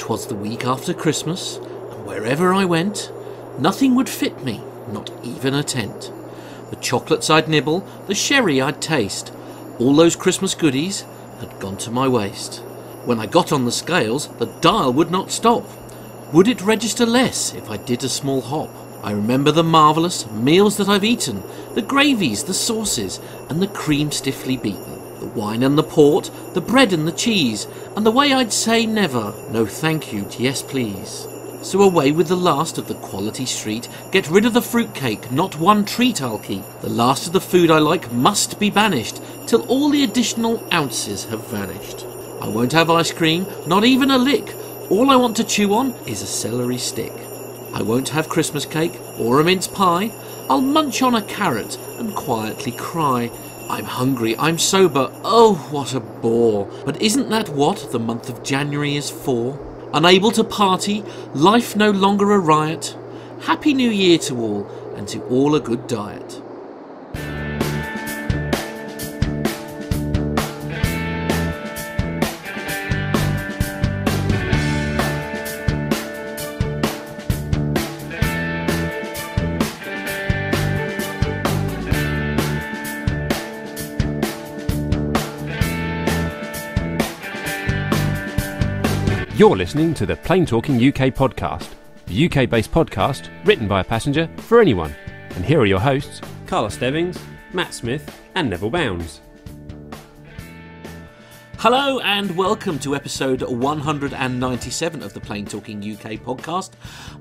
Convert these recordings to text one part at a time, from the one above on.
'Twas the week after Christmas, and wherever I went, nothing would fit me, not even a tent. The chocolates I'd nibble, the sherry I'd taste, all those Christmas goodies had gone to my waist. When I got on the scales, the dial would not stop. Would it register less if I did a small hop? I remember the marvellous meals that I've eaten, the gravies, the sauces, and the cream stiffly beaten, the wine and the port, the bread and the cheese, and the way I'd say never, no thank you, yes please. So away with the last of the quality street, get rid of the fruitcake, not one treat I'll keep. The last of the food I like must be banished, till all the additional ounces have vanished. I won't have ice cream, not even a lick. All I want to chew on is a celery stick. I won't have Christmas cake or a mince pie. I'll munch on a carrot and quietly cry. I'm hungry, I'm sober, oh what a bore. But isn't that what the month of January is for? Unable to party, life no longer a riot. Happy New Year to all, and to all a good diet. You're listening to the Plain Talking UK podcast, the UK-based podcast written by a passenger for anyone. And here are your hosts, Carlos Stebbings, Matt Smith and Neville Bounds. Hello and welcome to episode 197 of the Plain Talking UK podcast.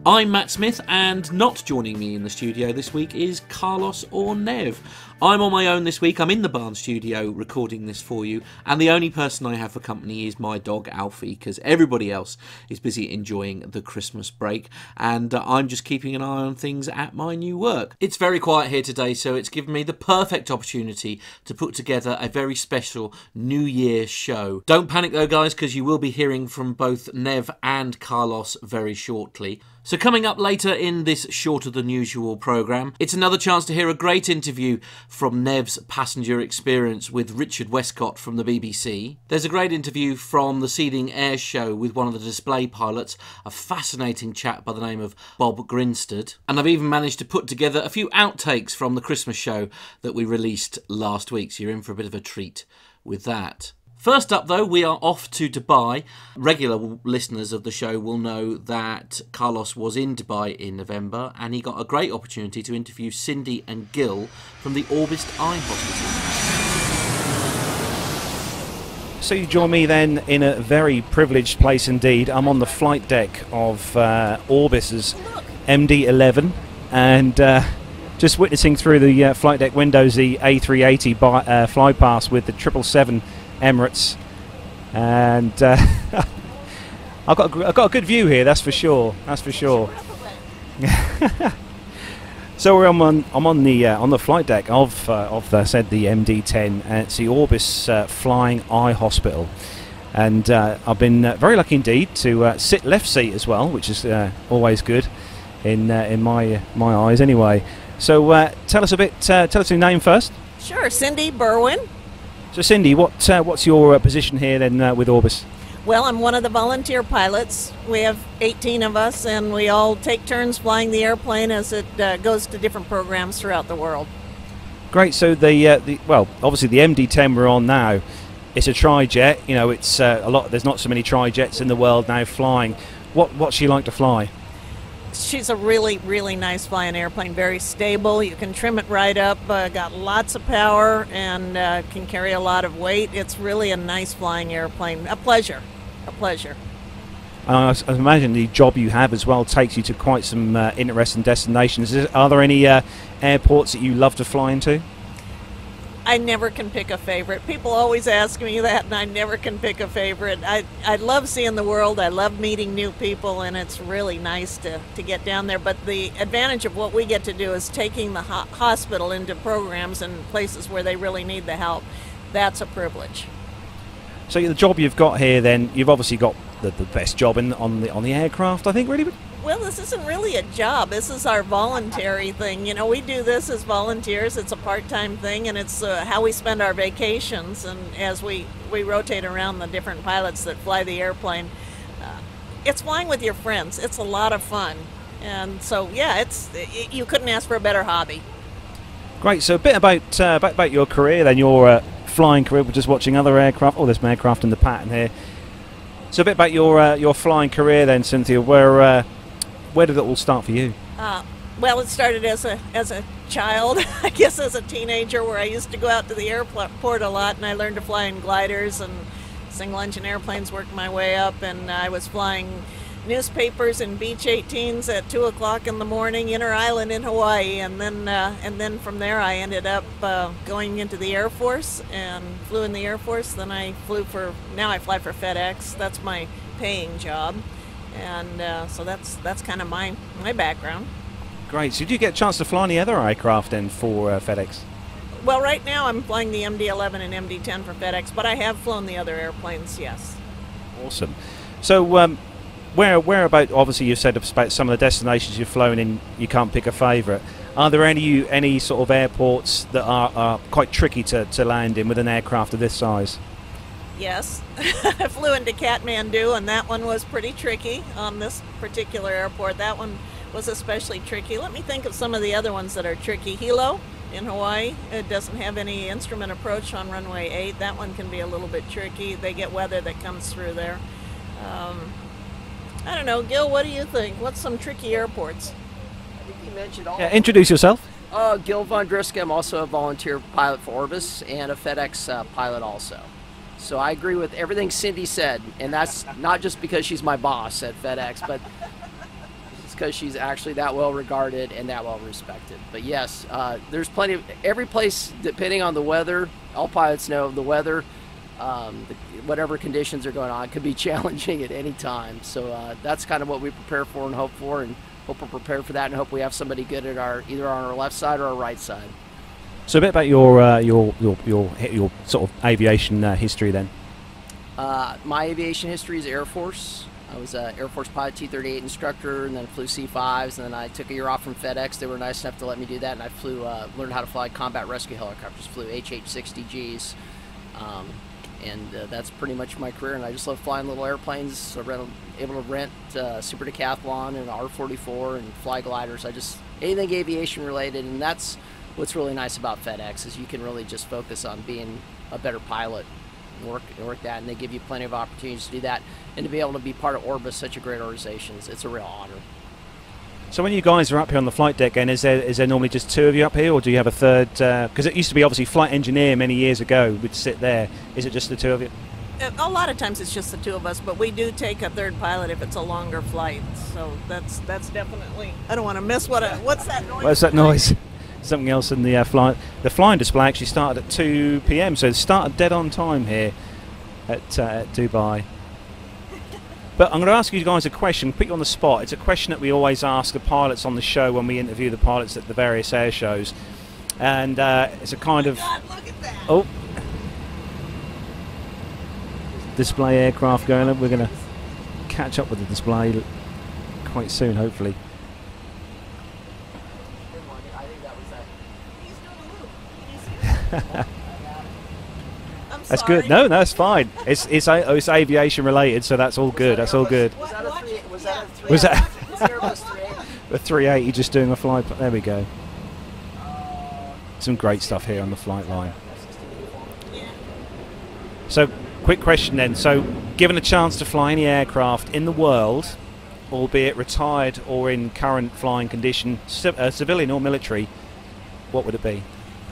I'm Matt Smith, and not joining me in the studio this week is Carlos or Nev. I'm on my own this week. I'm in the barn studio recording this for you, and the only person I have for company is my dog Alfie, because everybody else is busy enjoying the Christmas break, and I'm just keeping an eye on things at my new work. It's very quiet here today, so it's given me the perfect opportunity to put together a very special New Year show. Don't panic though, guys, because you will be hearing from both Nev and Carlos very shortly. So coming up later in this shorter than usual programme, it's another chance to hear a great interview from Nev's passenger experience with Richard Westcott from the BBC. There's a great interview from the Dubai Airshow with one of the display pilots, a fascinating chap by the name of Bob Grimstead. And I've even managed to put together a few outtakes from the Christmas show that we released last week, so you're in for a bit of a treat with that. First up, though, we are off to Dubai. Regular listeners of the show will know that Carlos was in Dubai in November, and he got a great opportunity to interview Cindy and Gill from the Orbis Eye Hospital. So you join me then in a very privileged place indeed. I'm on the flight deck of Orbis's MD-11, and just witnessing through the flight deck windows the A380 fly past with the 777 Emirates, and I've got a good view here. That's for sure. So I'm on the flight deck of the MD-10, and it's the Orbis Flying Eye Hospital, and I've been very lucky indeed to sit left seat as well, which is always good in my eyes anyway. So tell us your name first. Sure, Cindy Berwin. So Cindy, what's your position here then with Orbis? Well, I'm one of the volunteer pilots. We have 18 of us, and we all take turns flying the airplane as it goes to different programs throughout the world. Great. So obviously the MD-10 we're on now, it's a tri-jet. You know, it's a lot. There's not so many tri-jets in the world now flying. What's she like to fly? She's a really, really nice flying airplane, very stable. You can trim it right up, got lots of power, and can carry a lot of weight. It's really a nice flying airplane. A pleasure. I imagine the job you have as well takes you to quite some interesting destinations. Are there any airports that you love to fly into? I never can pick a favorite. People always ask me that, and I never can pick a favorite. I love seeing the world. I love meeting new people, and it's really nice to get down there. But the advantage of what we get to do is taking the hospital into programs and places where they really need the help. That's a privilege. So the job you've got here, then, you've obviously got the best job on the aircraft, I think, really. Well, this isn't really a job. This is our voluntary thing. You know, we do this as volunteers. It's a part-time thing, and it's how we spend our vacations. And as we rotate around the different pilots that fly the airplane, it's flying with your friends. It's a lot of fun. And so, yeah, you couldn't ask for a better hobby. Great. So a bit about your career, then your flying career. We're just watching other aircraft. Oh, there's some aircraft in the pattern here. So a bit about your flying career, then, Cynthia. Where did it all start for you? Well, it started as a child, I guess as a teenager, where I used to go out to the airport a lot, and I learned to fly in gliders and single-engine airplanes, worked my way up, and I was flying newspapers and beach 18s at 2 o'clock in the morning, inter-island in Hawaii, and then from there I ended up going into the Air Force and flew in the Air Force. Then now I fly for FedEx. That's my paying job, and so that's kind of my background. Great. So did you get a chance to fly any other aircraft then for FedEx? Well, right now I'm flying the MD-11 and MD-10 for FedEx, but I have flown the other airplanes, yes. Awesome. So where about, obviously you said about some of the destinations you've flown in, you can't pick a favourite. Are there any sort of airports that are quite tricky to land in with an aircraft of this size? Yes. I flew into Kathmandu, and that one was pretty tricky on this particular airport. That one was especially tricky. Let me think of some of the other ones that are tricky. Hilo in Hawaii, it doesn't have any instrument approach on runway 8. That one can be a little bit tricky. They get weather that comes through there. I don't know, Gil, what do you think? What's some tricky airports? I think you mentioned all. Yeah, introduce yourself. Gil Von Driska. I'm also a volunteer pilot for Orbis and a FedEx pilot also. So I agree with everything Cindy said, and that's not just because she's my boss at FedEx, but it's because she's actually that well regarded and that well respected. But yes, there's plenty of every place, depending on the weather. All pilots know the weather. Whatever conditions are going on could be challenging at any time. So that's kind of what we prepare for and hope for, and hope we're prepared for that, and hope we have somebody good at either on our left side or our right side. So a bit about your sort of aviation history then. My aviation history is Air Force. I was an Air Force pilot, T-38 instructor, and then flew C-5s, and then I took a year off from FedEx. They were nice enough to let me do that, and I learned how to fly combat rescue helicopters, flew HH-60Gs, and that's pretty much my career, and I just love flying little airplanes. So able to rent Super Decathlon and R-44 and fly gliders. Anything aviation related, and that's what's really nice about FedEx is you can really just focus on being a better pilot and work that, and they give you plenty of opportunities to do that, and to be able to be part of Orbis, such a great organization, it's a real honor. So when you guys are up here on the flight deck, and is there normally just two of you up here, or do you have a third? Because it used to be obviously flight engineer many years ago would sit there. Is it just the two of you? A lot of times it's just the two of us, but we do take a third pilot if it's a longer flight. So that's definitely. I don't want to miss what's that noise? What's that noise? Something else in the flight. The flying display actually started at 2 p.m. So it started dead on time here at Dubai. But I'm going to ask you guys a question, put you on the spot. It's a question that we always ask the pilots on the show when we interview the pilots at the various air shows. And it's a kind of... God, look at that. Oh. Display aircraft going on. We're going to catch up with the display quite soon, hopefully. That's good. No, that's fine. It's aviation related, so that's all good. That's all good. Was that a 380 just doing a flight? There we go. Some great stuff here on the flight line. So, quick question then. So, given a chance to fly any aircraft in the world, albeit retired or in current flying condition, civilian or military, what would it be?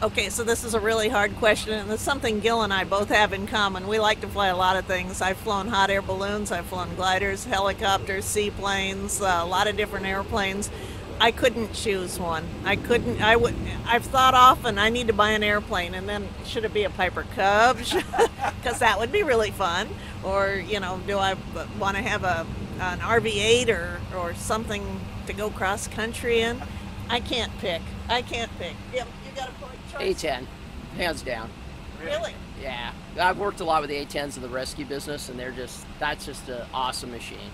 Okay, so this is a really hard question, and it's something Gil and I both have in common. We like to fly a lot of things. I've flown hot air balloons, I've flown gliders, helicopters, seaplanes, a lot of different airplanes. I couldn't choose one. I've thought often I need to buy an airplane, and then should it be a Piper Cub? Because that would be really fun. Or, do I want to have an RV-8 or something to go cross country in? I can't pick. Yep, you got a point. A-10, hands down. Really? Yeah, I've worked a lot with the A-10s in the rescue business, and that's just an awesome machine.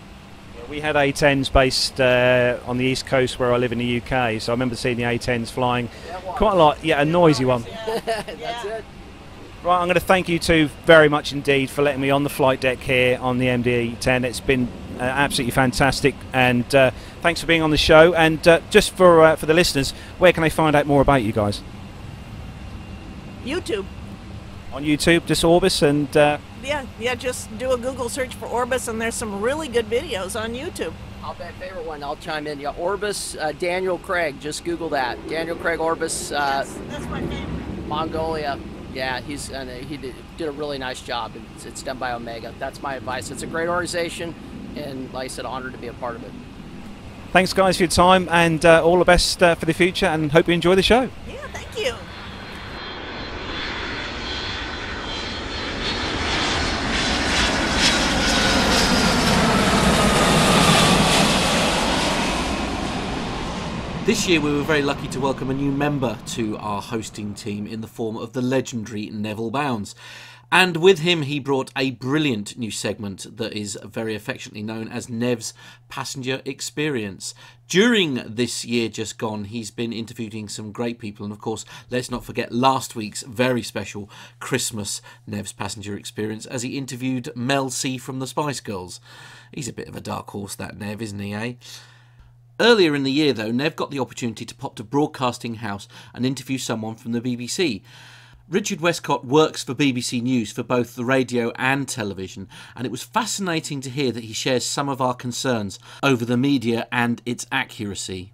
We had A-10s based on the east coast where I live in the UK, so I remember seeing the A-10s flying quite a lot. Yeah, a noisy one. That's it. Right, I'm going to thank you two very much indeed for letting me on the flight deck here on the MD-10. It's been Absolutely fantastic, and thanks for being on the show. And just for the listeners, where can they find out more about you guys? YouTube. On YouTube, just Orbis, and Yeah, just do a Google search for Orbis, and there's some really good videos on YouTube. I'll bet favorite one. I'll chime in. Yeah, Orbis, Daniel Craig. Just Google that. Daniel Craig Orbis. Yes, that's my favorite. Mongolia. Yeah, he did a really nice job. It's done by Omega. That's my advice. It's a great organization, and like I said, honored to be a part of it. thanks guys for your time, and all the best for the future, and hope you enjoy the show. Yeah, thank you. This year we were very lucky to welcome a new member to our hosting team in the form of the legendary Neville Bounds. And with him he brought a brilliant new segment that is very affectionately known as Nev's Passenger Experience. During this year just gone, he's been interviewing some great people, and of course let's not forget last week's very special Christmas Nev's Passenger Experience as he interviewed Mel C from the Spice Girls. He's a bit of a dark horse, that Nev, isn't he, eh? Earlier in the year, though, Nev got the opportunity to pop to Broadcasting House and interview someone from the BBC. Richard Westcott works for BBC News for both the radio and television, and it was fascinating to hear that he shares some of our concerns over the media and its accuracy.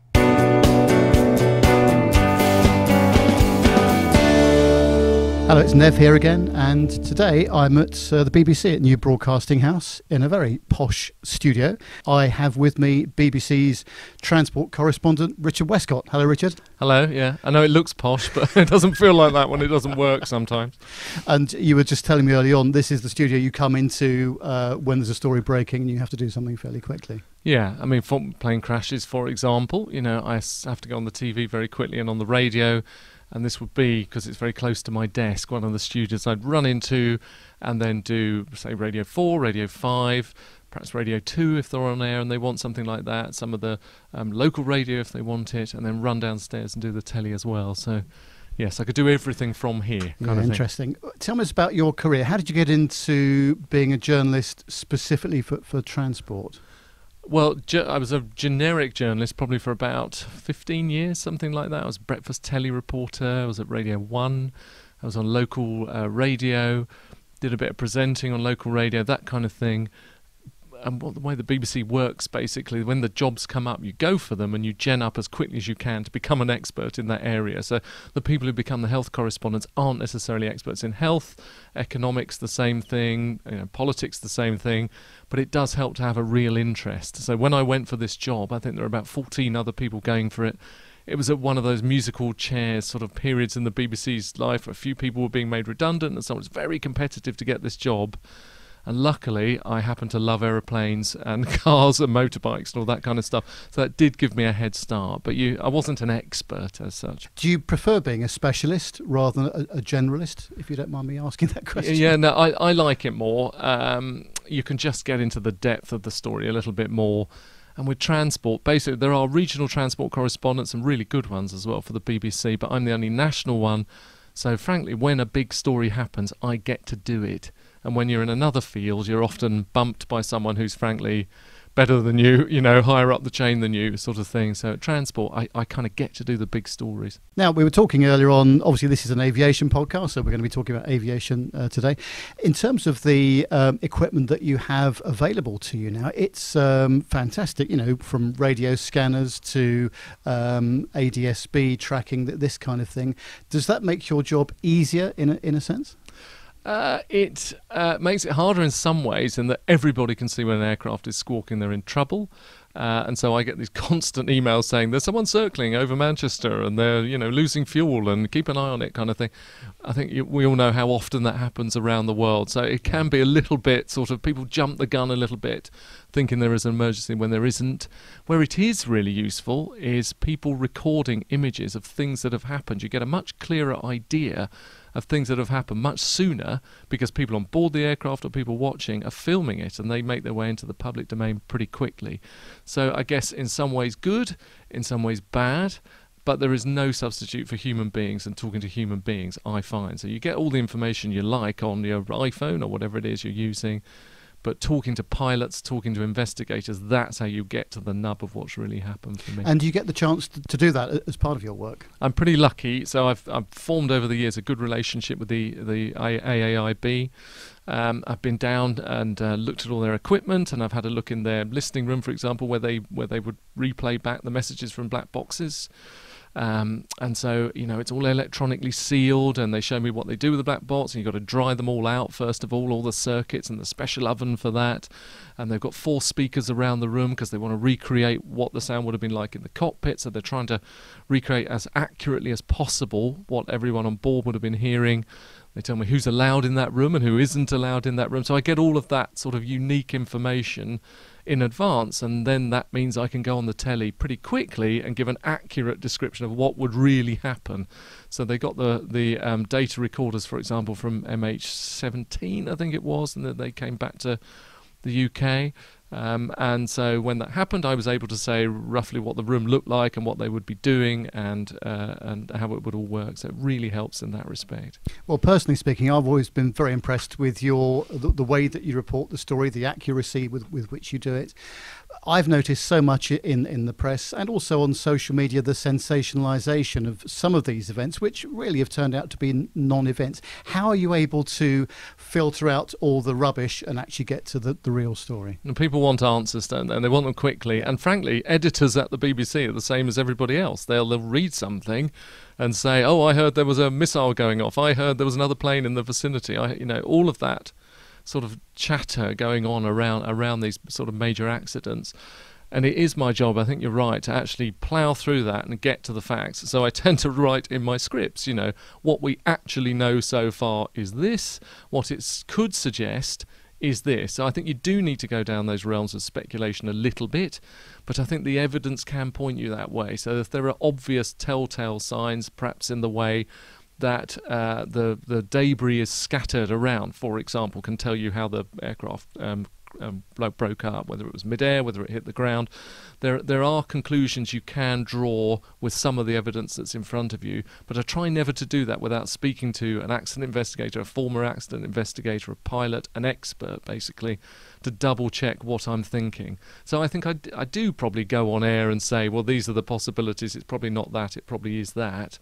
Hello, it's Nev here again, and today I'm at the BBC at New Broadcasting House in a very posh studio. I have with me BBC's transport correspondent Richard Westcott. Hello, Richard. Hello, yeah. I know it looks posh, but it doesn't feel like that when it doesn't work sometimes. And you were just telling me early on, this is the studio you come into when there's a story breaking and you have to do something fairly quickly. Yeah, I mean, for plane crashes, for example, you know, I have to go on the TV very quickly and on the radio. And this would be, because it's very close to my desk, one of the studios I'd run into and then do, say, Radio 4, Radio 5, perhaps Radio 2 if they're on air and they want something like that, some of the local radio if they want it, and then run downstairs and do the telly as well. So, yes, I could do everything from here. Kind of interesting. Tell me about your career. How did you get into being a journalist specifically for transport? Well, I was a generic journalist probably for about 15 years, something like that. I was a breakfast telly reporter. I was at Radio 1. I was on local radio, did a bit of presenting on local radio, that kind of thing. And the way the BBC works, basically, when the jobs come up, you go for them and you gen up as quickly as you can to become an expert in that area. So the people who become the health correspondents aren't necessarily experts in health, economics, the same thing, politics, the same thing, but it does help to have a real interest. So when I went for this job, I think there were about 14 other people going for it. It was at one of those musical chairs sort of periods in the BBC's life. A few people were being made redundant and so it was very competitive to get this job. And luckily, I happen to love aeroplanes and cars and motorbikes and all that kind of stuff. So that did give me a head start. But I wasn't an expert as such. Do you prefer being a specialist rather than a generalist, if you don't mind me asking that question? Yeah, no, I like it more. You can just get into the depth of the story a little bit more. And with transport, basically, there are regional transport correspondents and really good ones as well for the BBC. But I'm the only national one. So frankly, when a big story happens, I get to do it. And when you're in another field, you're often bumped by someone who's frankly better than you, higher up the chain than you, sort of thing. So at transport, I kind of get to do the big stories. Now, we were talking earlier on, obviously this is an aviation podcast, so we're going to be talking about aviation today. In terms of the equipment that you have available to you now, it's fantastic, from radio scanners to ADS-B tracking, this kind of thing. Does that make your job easier in a sense? It makes it harder in some ways in that everybody can see when an aircraft is squawking they're in trouble. And so I get these constant emails saying there's someone circling over Manchester and they're, losing fuel and keep an eye on it kind of thing. I think we all know how often that happens around the world. So it can be a little bit sort of people jump the gun a little bit thinking there is an emergency when there isn't. Where it is really useful is people recording images of things that have happened. You get a much clearer idea of things that have happened much sooner because people on board the aircraft or people watching are filming it and they make their way into the public domain pretty quickly. So I guess in some ways good, in some ways bad, but there is no substitute for human beings and talking to human beings, I find. So you get all the information you like on your iPhone or whatever it is you're using, But talking to pilots, talking to investigators, that's how you get to the nub of what's really happened for me. And do you get the chance to do that as part of your work? I'm pretty lucky. So I've formed over the years a good relationship with the AAIB. I've been down and looked at all their equipment, and I've had a look in their listening room, for example, where they would replay back the messages from black boxes. And so, it's all electronically sealed, and they show me what they do with the black box, and you've got to dry them all out, first of all the circuits and the special oven for that. And they've got 4 speakers around the room because they want to recreate what the sound would have been like in the cockpit. So they're trying to recreate as accurately as possible what everyone on board would have been hearing. They tell me who's allowed in that room and who isn't allowed in that room. So I get all of that sort of unique information in advance, and then that means I can go on the telly pretty quickly and give an accurate description of what would really happen. So they got the data recorders, for example, from MH17, I think it was, and then they came back to the UK. And so when that happened, I was able to say roughly what the room looked like and what they would be doing and how it would all work. So it really helps in that respect. Well, personally speaking, I've always been very impressed with the way that you report the story, the accuracy with which you do it. I've noticed so much in the press and also on social media the sensationalisation of some of these events, which really have turned out to be non-events. How are you able to filter out all the rubbish and actually get to the real story? And people want answers, don't they? And they want them quickly. And frankly, editors at the BBC are the same as everybody else. They'll read something and say, "Oh, I heard there was a missile going off. I heard there was another plane in the vicinity." All of that sort of chatter going on around these sort of major accidents. And it is my job, I think you're right, to actually plough through that and get to the facts. So I tend to write in my scripts, what we actually know so far is this, what it could suggest is this. So I think you do need to go down those realms of speculation a little bit, but I think the evidence can point you that way. So if there are obvious telltale signs, perhaps in the way that the debris is scattered around, for example, can tell you how the aircraft broke up, whether it was mid-air, whether it hit the ground. There are conclusions you can draw with some of the evidence that's in front of you, but I try never to do that without speaking to an accident investigator, a former accident investigator, a pilot, an expert, basically, to double-check what I'm thinking. So I think I do probably go on air and say, well, these are the possibilities, it's probably not that, it probably is that.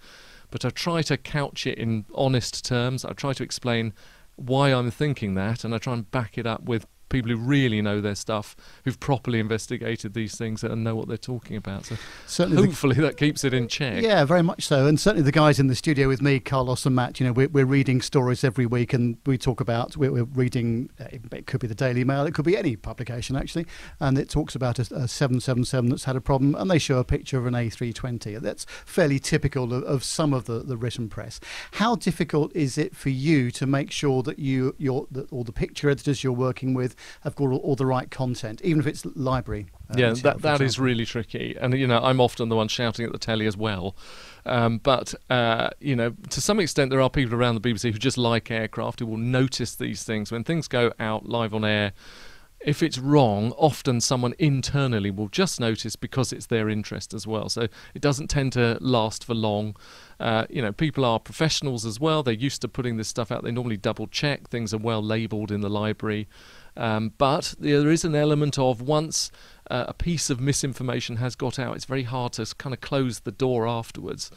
But I try to couch it in honest terms. I try to explain why I'm thinking that, and I try and back it up with people who really know their stuff, who've properly investigated these things and know what they're talking about. So certainly hopefully that keeps it in check. Yeah, very much so. And certainly the guys in the studio with me, Carlos and Matt, we're reading stories every week, and we talk about, we're reading, it could be the Daily Mail, it could be any publication actually, and it talks about a 777 that's had a problem, and they show a picture of an A320. That's fairly typical of some of the written press. How difficult is it for you to make sure that that all the picture editors you're working with have got all the right content, even if it's library? That is really tricky, and I'm often the one shouting at the telly as well. But to some extent, there are people around the BBC who just like aircraft, who will notice these things when things go out live on air. If it's wrong, often someone internally will just notice because it's their interest as well. So it doesn't tend to last for long. People are professionals as well. They're used to putting this stuff out. They normally double check. Things are well labelled in the library. But there is an element of once a piece of misinformation has got out, it's very hard to kind of close the door afterwards.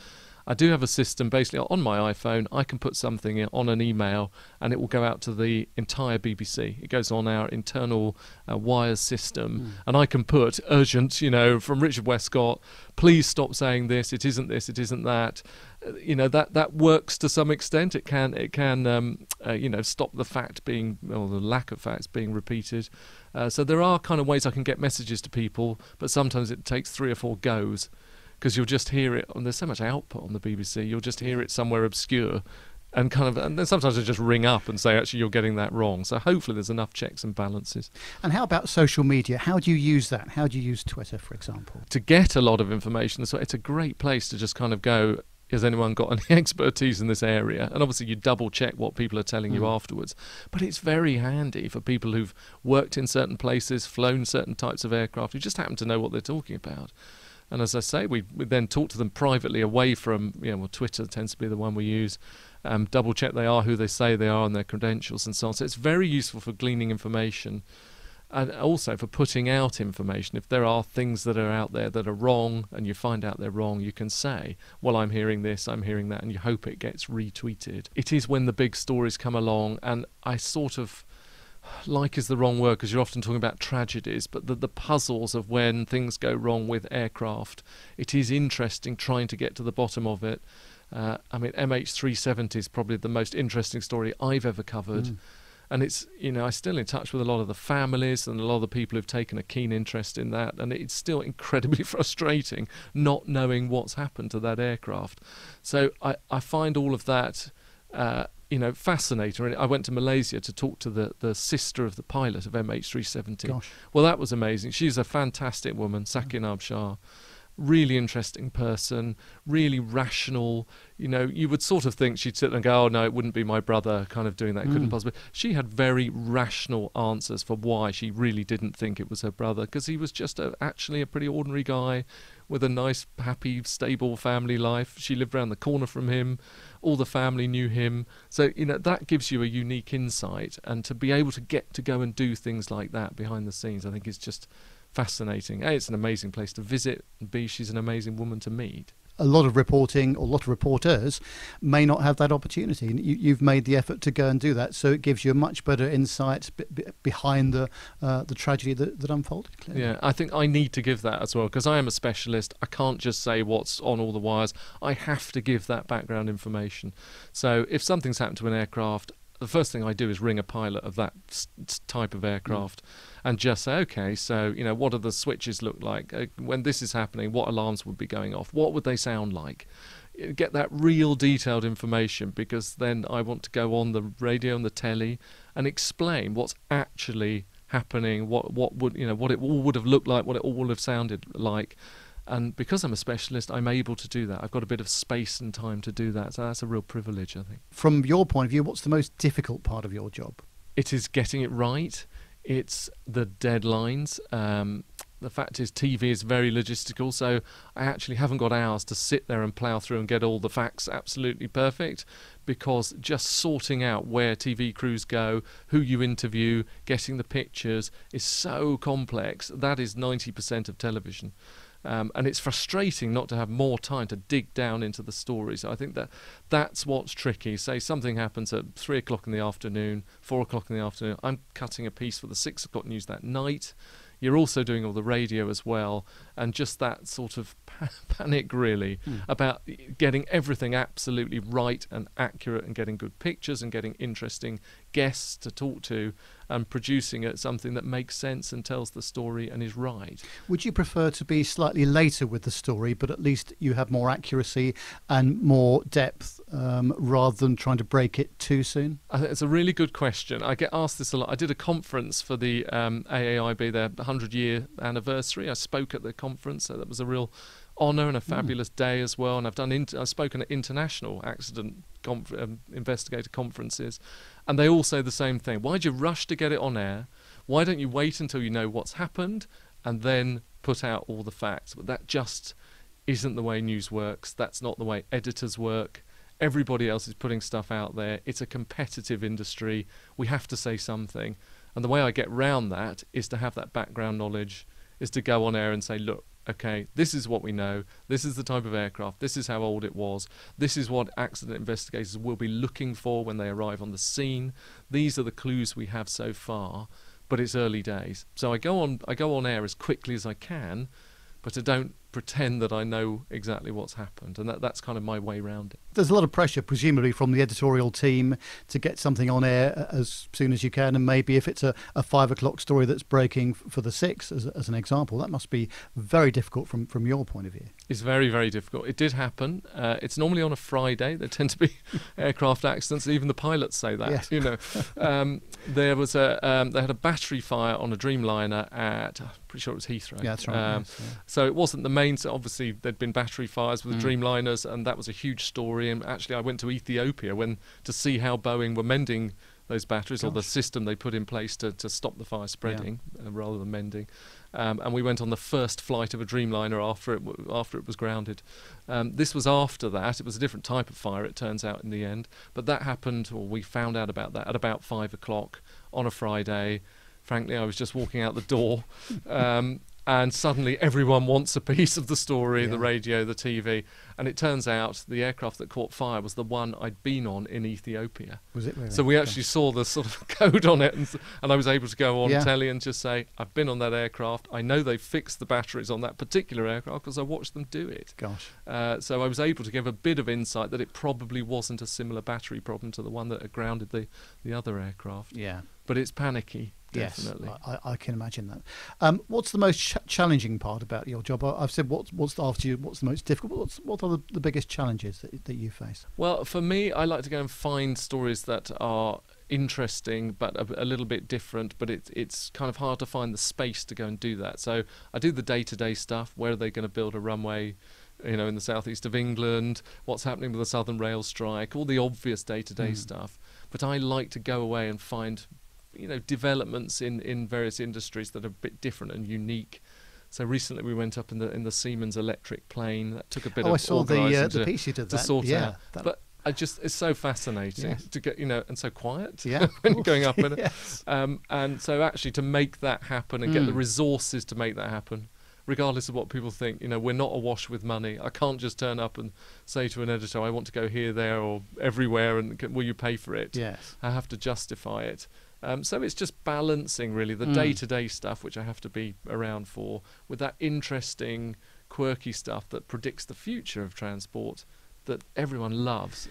I do have a system basically on my iPhone. I can put something on an email and it will go out to the entire BBC. It goes on our internal wires system, and I can put urgent, from Richard Westcott, please stop saying this, it isn't that. That works to some extent. It can stop the fact being, or the lack of facts being repeated. So there are kind of ways I can get messages to people, but sometimes it takes 3 or 4 goes. Because you'll just hear it, and there's so much output on the BBC, you'll just hear it somewhere obscure, and then sometimes I just ring up and say, actually, you're getting that wrong. So hopefully there's enough checks and balances. And how about social media? How do you use that? How do you use Twitter, for example? To get a lot of information, so it's a great place to just kind of go, has anyone got any expertise in this area? And obviously you double check what people are telling you afterwards. But it's very handy for people who've worked in certain places, flown certain types of aircraft, who just happen to know what they're talking about. And as I say, we then talk to them privately away from, Twitter tends to be the one we use, double check they are who they say they are and their credentials and so on. So it's very useful for gleaning information and also for putting out information. If there are things that are out there that are wrong and you find out they're wrong, you can say, well, I'm hearing this, I'm hearing that, and you hope it gets retweeted. It is when the big stories come along, and I sort of like is the wrong word because you're often talking about tragedies, but the puzzles of when things go wrong with aircraft, it is interesting trying to get to the bottom of it. MH370 is probably the most interesting story I've ever covered. And it's, I'm still in touch with a lot of the families and a lot of the people who've taken a keen interest in that, and it's still incredibly frustrating not knowing what's happened to that aircraft. So I find all of that fascinating. I went to Malaysia to talk to the sister of the pilot of MH370. Gosh. Well, that was amazing. She's a fantastic woman, Sakinab Shah. Really interesting person, really rational. You would sort of think she'd sit there and go, oh no, it wouldn't be my brother kind of doing that. It couldn't possibly. She had very rational answers for why she really didn't think it was her brother, because he was just actually a pretty ordinary guy with a nice, happy, stable family life. She lived around the corner from him. All the family knew him. So, that gives you a unique insight. And to be able to get to go and do things like that behind the scenes, I think is just fascinating. A, it's an amazing place to visit, and B, she's an amazing woman to meet. A lot of reporting, or a lot of reporters may not have that opportunity. You've made the effort to go and do that, so it gives you a much better insight behind the tragedy that unfolded. Clearly. Yeah, I think I need to give that as well, because I am a specialist. I can't just say what's on all the wires. I have to give that background information. So if something's happened to an aircraft, the first thing I do is ring a pilot of that type of aircraft and just say, okay, so, what do the switches look like? When this is happening, what alarms would be going off? What would they sound like? Get that real detailed information, because then I want to go on the radio and the telly and explain what's actually happening, what it all would have looked like, what it all would have sounded like. And because I'm a specialist, I'm able to do that. I've got a bit of space and time to do that. So that's a real privilege, I think. From your point of view, what's the most difficult part of your job? It is getting it right. It's the deadlines. The fact is, TV is very logistical, so I actually haven't got hours to sit there and plough through and get all the facts absolutely perfect, because just sorting out where TV crews go, who you interview, getting the pictures is so complex. That is 90% of television. And it's frustrating not to have more time to dig down into the story. So I think that's what's tricky. Say something happens at 3 o'clock in the afternoon, 4 o'clock in the afternoon. I'm cutting a piece for the 6 o'clock news that night. You're also doing all the radio as well. And just that sort of panic, really, about getting everything absolutely right and accurate and getting good pictures and getting interesting guests to talk to and producing something that makes sense and tells the story and is right. Would you prefer to be slightly later with the story, but at least you have more accuracy and more depth, rather than trying to break it too soon? I think it's a really good question. I get asked this a lot. I did a conference for the AAIB, their 100-year anniversary. I spoke at the conference, so that was a real honour and a fabulous day as well. And I've spoken at international accident investigator conferences, and they all say the same thing. Why'd you rush to get it on air? Why don't you wait until you know what's happened and then put out all the facts? But that just isn't the way news works. That's not the way editors work. Everybody else is putting stuff out there. It's a competitive industry. We have to say something. And the way I get round that is to have that background knowledge, is to go on air and say, look, okay, this is what we know, this is the type of aircraft, this is how old it was, this is what accident investigators will be looking for when they arrive on the scene, these are the clues we have so far, but it's early days. So I go on air as quickly as I can, but I don't pretend that I know exactly what's happened, and that's kind of my way around it. There's a lot of pressure, presumably, from the editorial team to get something on air as soon as you can, and maybe if it's a 5 o'clock story that's breaking for the 6, as an example, that must be very difficult from your point of view. It's very, very difficult. It did happen. It's normally on a Friday. There tend to be aircraft accidents. Even the pilots say that. Yes. There was they had a battery fire on a Dreamliner at, I'm pretty sure it was Heathrow. Yeah, that's right. Yes, yeah. So it wasn't the main. So obviously there'd been battery fires with Dreamliners, and that was a huge story. And actually, I went to Ethiopia to see how Boeing were mending those batteries, or the system they put in place to stop the fire spreading rather than mending. And we went on the first flight of a Dreamliner after it was grounded. This was after that. It was a different type of fire, it turns out, in the end. But that happened, or we found out about that, at about 5 o'clock on a Friday. Frankly, I was just walking out the door. And suddenly everyone wants a piece of the story, the radio, the TV. And it turns out the aircraft that caught fire was the one I'd been on in Ethiopia. Was it really? So we actually saw the sort of code on it, and I was able to go on telly and just say, I've been on that aircraft. I know they fixed the batteries on that particular aircraft because I watched them do it. Gosh. So I was able to give a bit of insight that it probably wasn't a similar battery problem to the one that had grounded the other aircraft. Yeah. But it's panicky. Definitely. Yes, I can imagine that. What's the most challenging part about your job? I've said what's after you. What's the most difficult? What are the biggest challenges that you face? Well, for me, I like to go and find stories that are interesting but a little bit different. But it's kind of hard to find the space to go and do that. So I do the day-to-day stuff. Where are they going to build a runway? In the southeast of England, what's happening with the Southern Rail strike, all the obvious day-to-day stuff. But I like to go away and find developments in various industries that are a bit different and unique. So recently we went up in the Siemens electric plane. That took a bit of I saw the piece you did to that. sort out. But it's so fascinating to get, and so quiet when you're going up in it. And so actually to make that happen and get the resources to make that happen, regardless of what people think, we're not awash with money. I can't just turn up and say to an editor, I want to go here, there, or everywhere, and will you pay for it? Yes. I have to justify it. So it's just balancing, really, the day-to-day stuff, which I have to be around for, with that interesting, quirky stuff that predicts the future of transport that everyone loves.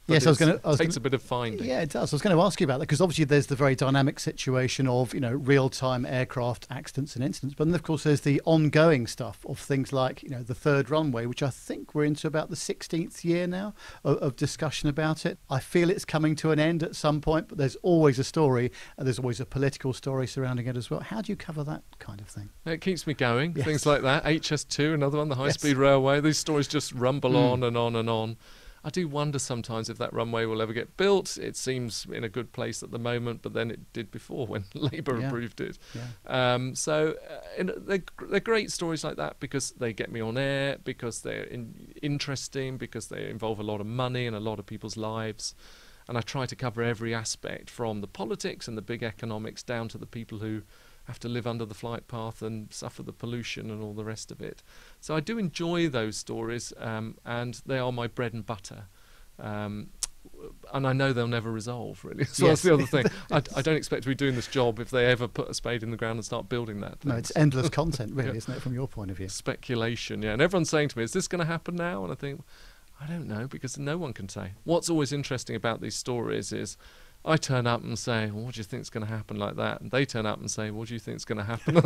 Yes, it takes a bit of finding. Yeah, it does. I was going to ask you about that because obviously there's the very dynamic situation of real-time aircraft accidents and incidents, but then of course there's the ongoing stuff of things like the third runway, which I think we're into about the 16th year now of discussion about it. I feel it's coming to an end at some point, but there's always a story and there's always a political story surrounding it as well. How do you cover that kind of thing? It keeps me going. Yes. Things like that. HS2, another one, the high-speed railway. These stories just rumble on and on and on. I do wonder sometimes if that runway will ever get built. It seems in a good place at the moment, but then it did before when Labour approved it. They're great stories like that because they get me on air, because they're interesting, because they involve a lot of money and a lot of people's lives. And I try to cover every aspect from the politics and the big economics down to the people who have to live under the flight path and suffer the pollution and all the rest of it. So I do enjoy those stories, and they are my bread and butter. And I know they'll never resolve, really. So that's the other thing. I don't expect to be doing this job if they ever put a spade in the ground and start building that. No, it's endless content, really, isn't it, from your point of view? Speculation, And everyone's saying to me, is this going to happen now? And I think, I don't know, because no one can say. What's always interesting about these stories is I turn up and say, well, what do you think is going to happen like that? And they turn up and say, what do you think is going to happen?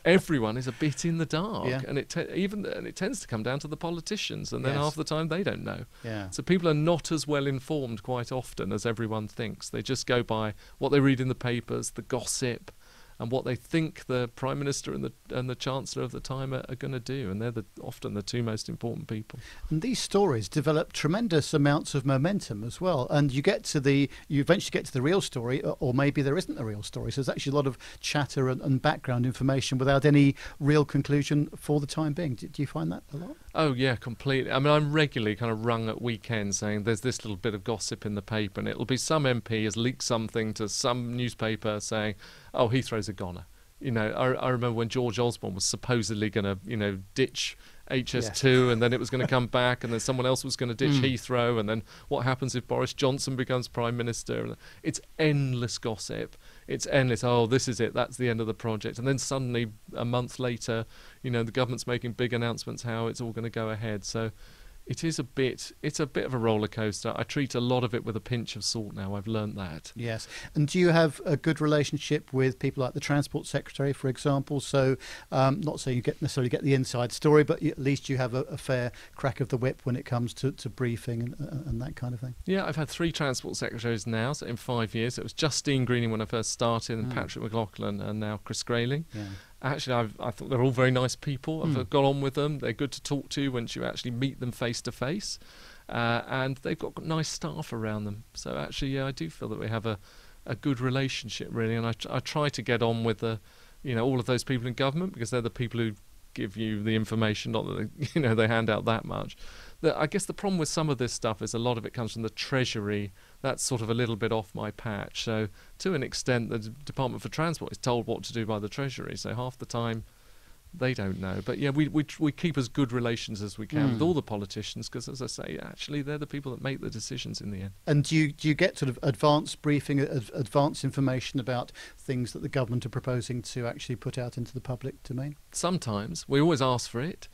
Everyone is a bit in the dark. And it tends to come down to the politicians. And then half the time they don't know. So people are not as well informed quite often as everyone thinks. They just go by what they read in the papers, the gossip, and what they think the Prime Minister and the Chancellor of the time are going to do. And they're often the two most important people. And these stories develop tremendous amounts of momentum as well. And you eventually get to the real story, or maybe there isn't a real story. So there's actually a lot of chatter and background information without any real conclusion for the time being. Do you find that a lot? Oh, yeah, completely. I mean, I'm regularly kind of rung at weekends saying there's this little bit of gossip in the paper, and it'll be some MP has leaked something to some newspaper saying, oh, Heathrow's a goner. I remember when George Osborne was supposedly going to, ditch HS2 and then it was going to come back and then someone else was going to ditch Heathrow, and then what happens if Boris Johnson becomes Prime Minister? It's endless gossip. It's endless. Oh, this is it. That's the end of the project. And then suddenly a month later, the government's making big announcements how it's all going to go ahead. So it's a bit of a roller coaster. I treat a lot of it with a pinch of salt now. I've learned that. Yes. And do you have a good relationship with people like the Transport Secretary, for example? So not saying you necessarily get the inside story, but at least you have a fair crack of the whip when it comes to briefing and that kind of thing. Yeah, I've had 3 Transport Secretaries now, so in 5 years. It was Justine Greening when I first started, and Patrick McLaughlin, and now Chris Grayling. Yeah. Actually, I thought they're all very nice people. I've got on with them. They're good to talk to once you actually meet them face to face. and they've got nice staff around them. So actually, yeah, I do feel that we have a good relationship, really, and I try to get on with all of those people in government, because they're the people who give you the information, not that they hand out that much. I guess the problem with some of this stuff is a lot of it comes from the Treasury. That's sort of a little bit off my patch. So to an extent, the Department for Transport is told what to do by the Treasury. So half the time, they don't know. But yeah, we keep as good relations as we can with all the politicians, because, as I say, actually they're the people that make the decisions in the end. And do you get sort of advanced briefing, advanced information about things that the government are proposing to actually put out into the public domain? Sometimes. We always ask for it.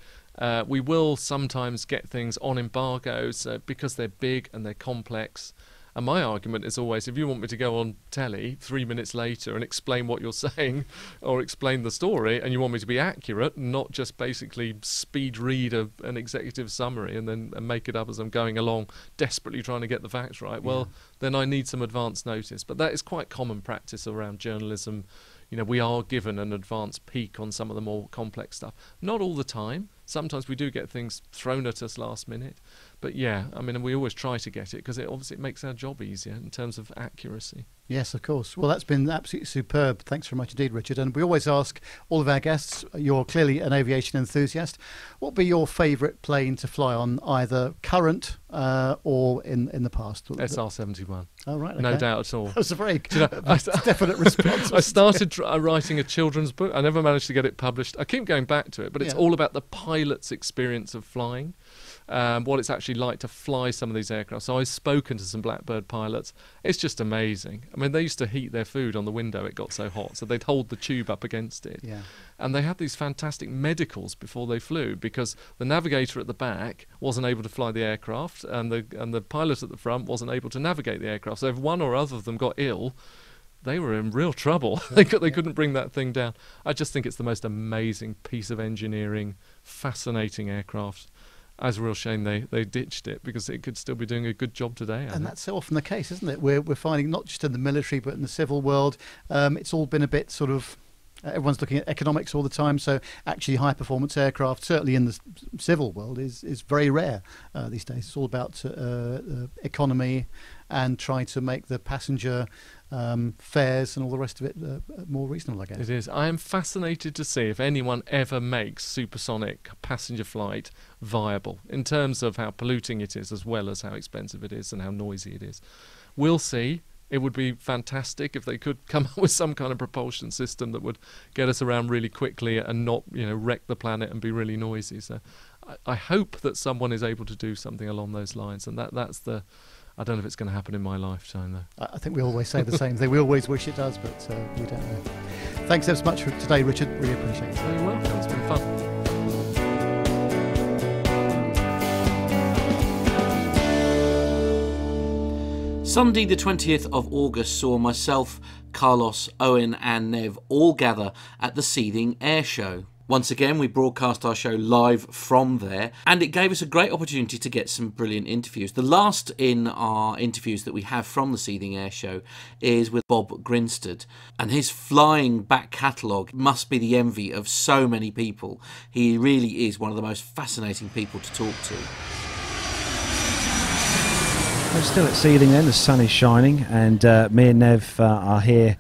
We will sometimes get things on embargoes because they're big and they're complex. And my argument is always, if you want me to go on telly 3 minutes later and explain what you're saying or explain the story, and you want me to be accurate, not just basically speed read an executive summary and make it up as I'm going along, desperately trying to get the facts right, well, then I need some advance notice. But that is quite common practice around journalism. We are given an advance peek on some of the more complex stuff. Not all the time. Sometimes we do get things thrown at us last minute. But yeah, I mean, we always try to get it, because it makes our job easier in terms of accuracy. Yes, of course. Well, that's been absolutely superb. Thanks very much indeed, Richard. And we always ask all of our guests, you're clearly an aviation enthusiast, what would be your favourite plane to fly on, either current or in the past? SR-71. Oh, right. Okay. No doubt at all. That was a very definite response. I started writing a children's book. I never managed to get it published. I keep going back to it, but it's all about the pilot's experience of flying. What it's actually like to fly some of these aircraft. So I've spoken to some Blackbird pilots. It's just amazing. I mean, they used to heat their food on the window. It got so hot, so they'd hold the tube up against it. Yeah. And they had these fantastic medicals before they flew, because the navigator at the back wasn't able to fly the aircraft, and the pilot at the front wasn't able to navigate the aircraft. So if one or other of them got ill, they were in real trouble. They couldn't bring that thing down. I just think it's the most amazing piece of engineering, fascinating aircraft. It's a real shame they ditched it, because it could still be doing a good job today. And that's so often the case, isn't it? We're finding, not just in the military but in the civil world, it's all been a bit sort of, everyone's looking at economics all the time. So actually high performance aircraft, certainly in the civil world, is very rare these days. It's all about economy and trying to make the passenger fares and all the rest of it more reasonable, I guess. It is. I am fascinated to see if anyone ever makes supersonic passenger flight viable, in terms of how polluting it is, as well as how expensive it is and how noisy it is. We'll see. It would be fantastic if they could come up with some kind of propulsion system that would get us around really quickly and not, wreck the planet and be really noisy. So I hope that someone is able to do something along those lines, and that's the... I don't know if it's going to happen in my lifetime, though. I think we always say the same thing. We always wish it does, but we don't know. Thanks ever so much for today, Richard. Really appreciate it. You're welcome. It's been fun. Sunday the 20th of August saw myself, Carlos, Owen and Nev all gather at the Cindy Airshow. Once again, we broadcast our show live from there, and it gave us a great opportunity to get some brilliant interviews. The last in our interviews that we have from the Cindy Airshow is with Bob Grimstead, and his flying back catalogue must be the envy of so many people. He really is one of the most fascinating people to talk to. We're still at Cindy then, the sun is shining, and me and Nev are here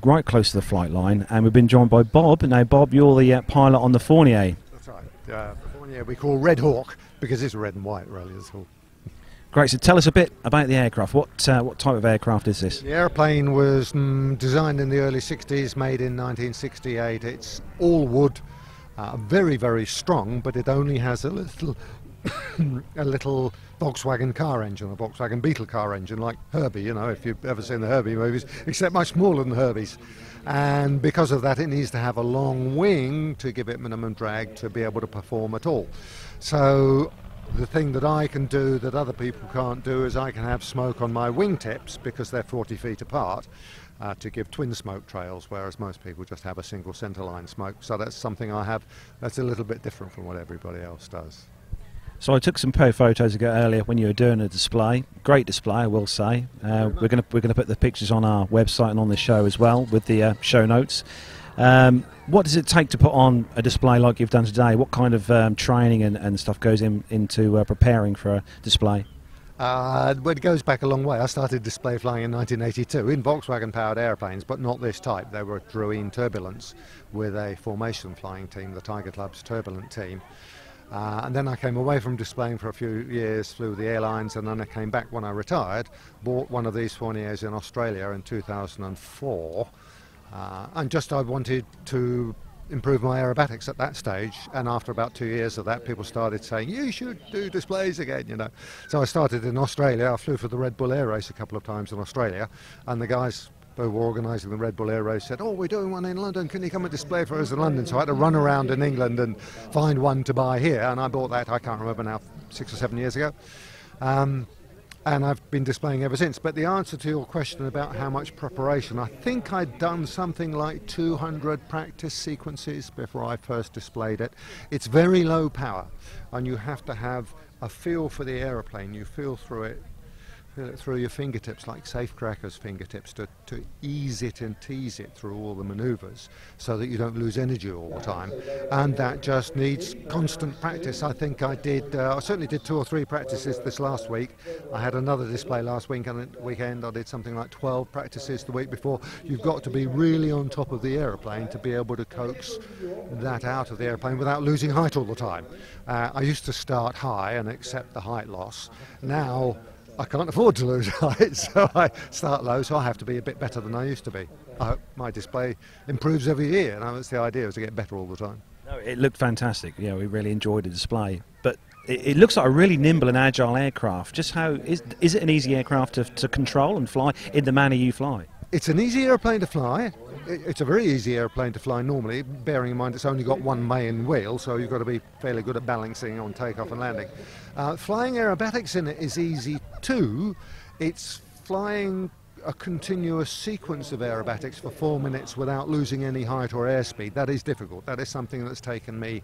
right close to the flight line, and we've been joined by Bob. Now, Bob, you're the pilot on the Fournier. That's right. The Fournier we call Red Hawk, because it's red and white, really. That's all. Great, so tell us a bit about the aircraft. What type of aircraft is this? The airplane was designed in the early 60s, made in 1968. It's all wood, very, very strong, but it only has a little... a little Volkswagen car engine, a Volkswagen Beetle car engine, like Herbie, if you've ever seen the Herbie movies, except much smaller than Herbie's. And because of that, it needs to have a long wing to give it minimum drag to be able to perform at all. So the thing that I can do that other people can't do is I can have smoke on my wingtips, because they're 40 feet apart, to give twin smoke trails, whereas most people just have a single centerline smoke. So that's something I have that's a little bit different from what everybody else does. So I took some photos earlier when you were doing a display. Great display, I will say. We're going to put the pictures on our website and on the show as well, with the show notes. What does it take to put on a display like you've done today? What kind of training and stuff goes into preparing for a display? Well, it goes back a long way. I started display flying in 1982 in Volkswagen-powered airplanes, but not this type. They were Druine Turbulence with a formation flying team, the Tiger Club's Turbulent team. And then I came away from displaying for a few years, flew with the airlines, and then I came back when I retired, bought one of these Fourniers in Australia in 2004, and just I wanted to improve my aerobatics at that stage, and after about 2 years of that, people started saying, you should do displays again, you know. So I started in Australia. I flew for the Red Bull Air Race a couple of times in Australia, and the guys who were organising the Red Bull Air Race said, oh, we're doing one in London, can you come and display for us in London? So I had to run around in England and find one to buy here, and I bought that, I can't remember now, 6 or 7 years ago. And I've been displaying ever since. But the answer to your question about how much preparation, I think I'd done something like 200 practice sequences before I first displayed it. It's very low power, and you have to have a feel for the aeroplane. You feel it through your fingertips, like safecracker's fingertips, to ease it and tease it through all the manoeuvres so that you don't lose energy all the time. And that just needs constant practice. I think I certainly did 2 or 3 practices this last week. I had another display last weekend. I did something like 12 practices the week before. You've got to be really on top of the aeroplane to be able to coax that out of the airplane without losing height all the time. I used to start high and accept the height loss. Now I can't afford to lose height, so I start low, so I have to be a bit better than I used to be. I hope my display improves every year, and that's the idea, is to get better all the time. No, it looked fantastic. Yeah, we really enjoyed the display. But it looks like a really nimble and agile aircraft. Just how is it an easy aircraft to control and fly in the manner you fly? It's an easy airplane to fly. It's a very easy airplane to fly normally, bearing in mind it's only got one main wheel, so you've got to be fairly good at balancing on takeoff and landing. Flying aerobatics in it is easy too. It's flying a continuous sequence of aerobatics for 4 minutes without losing any height or airspeed. That is difficult. That is something that's taken me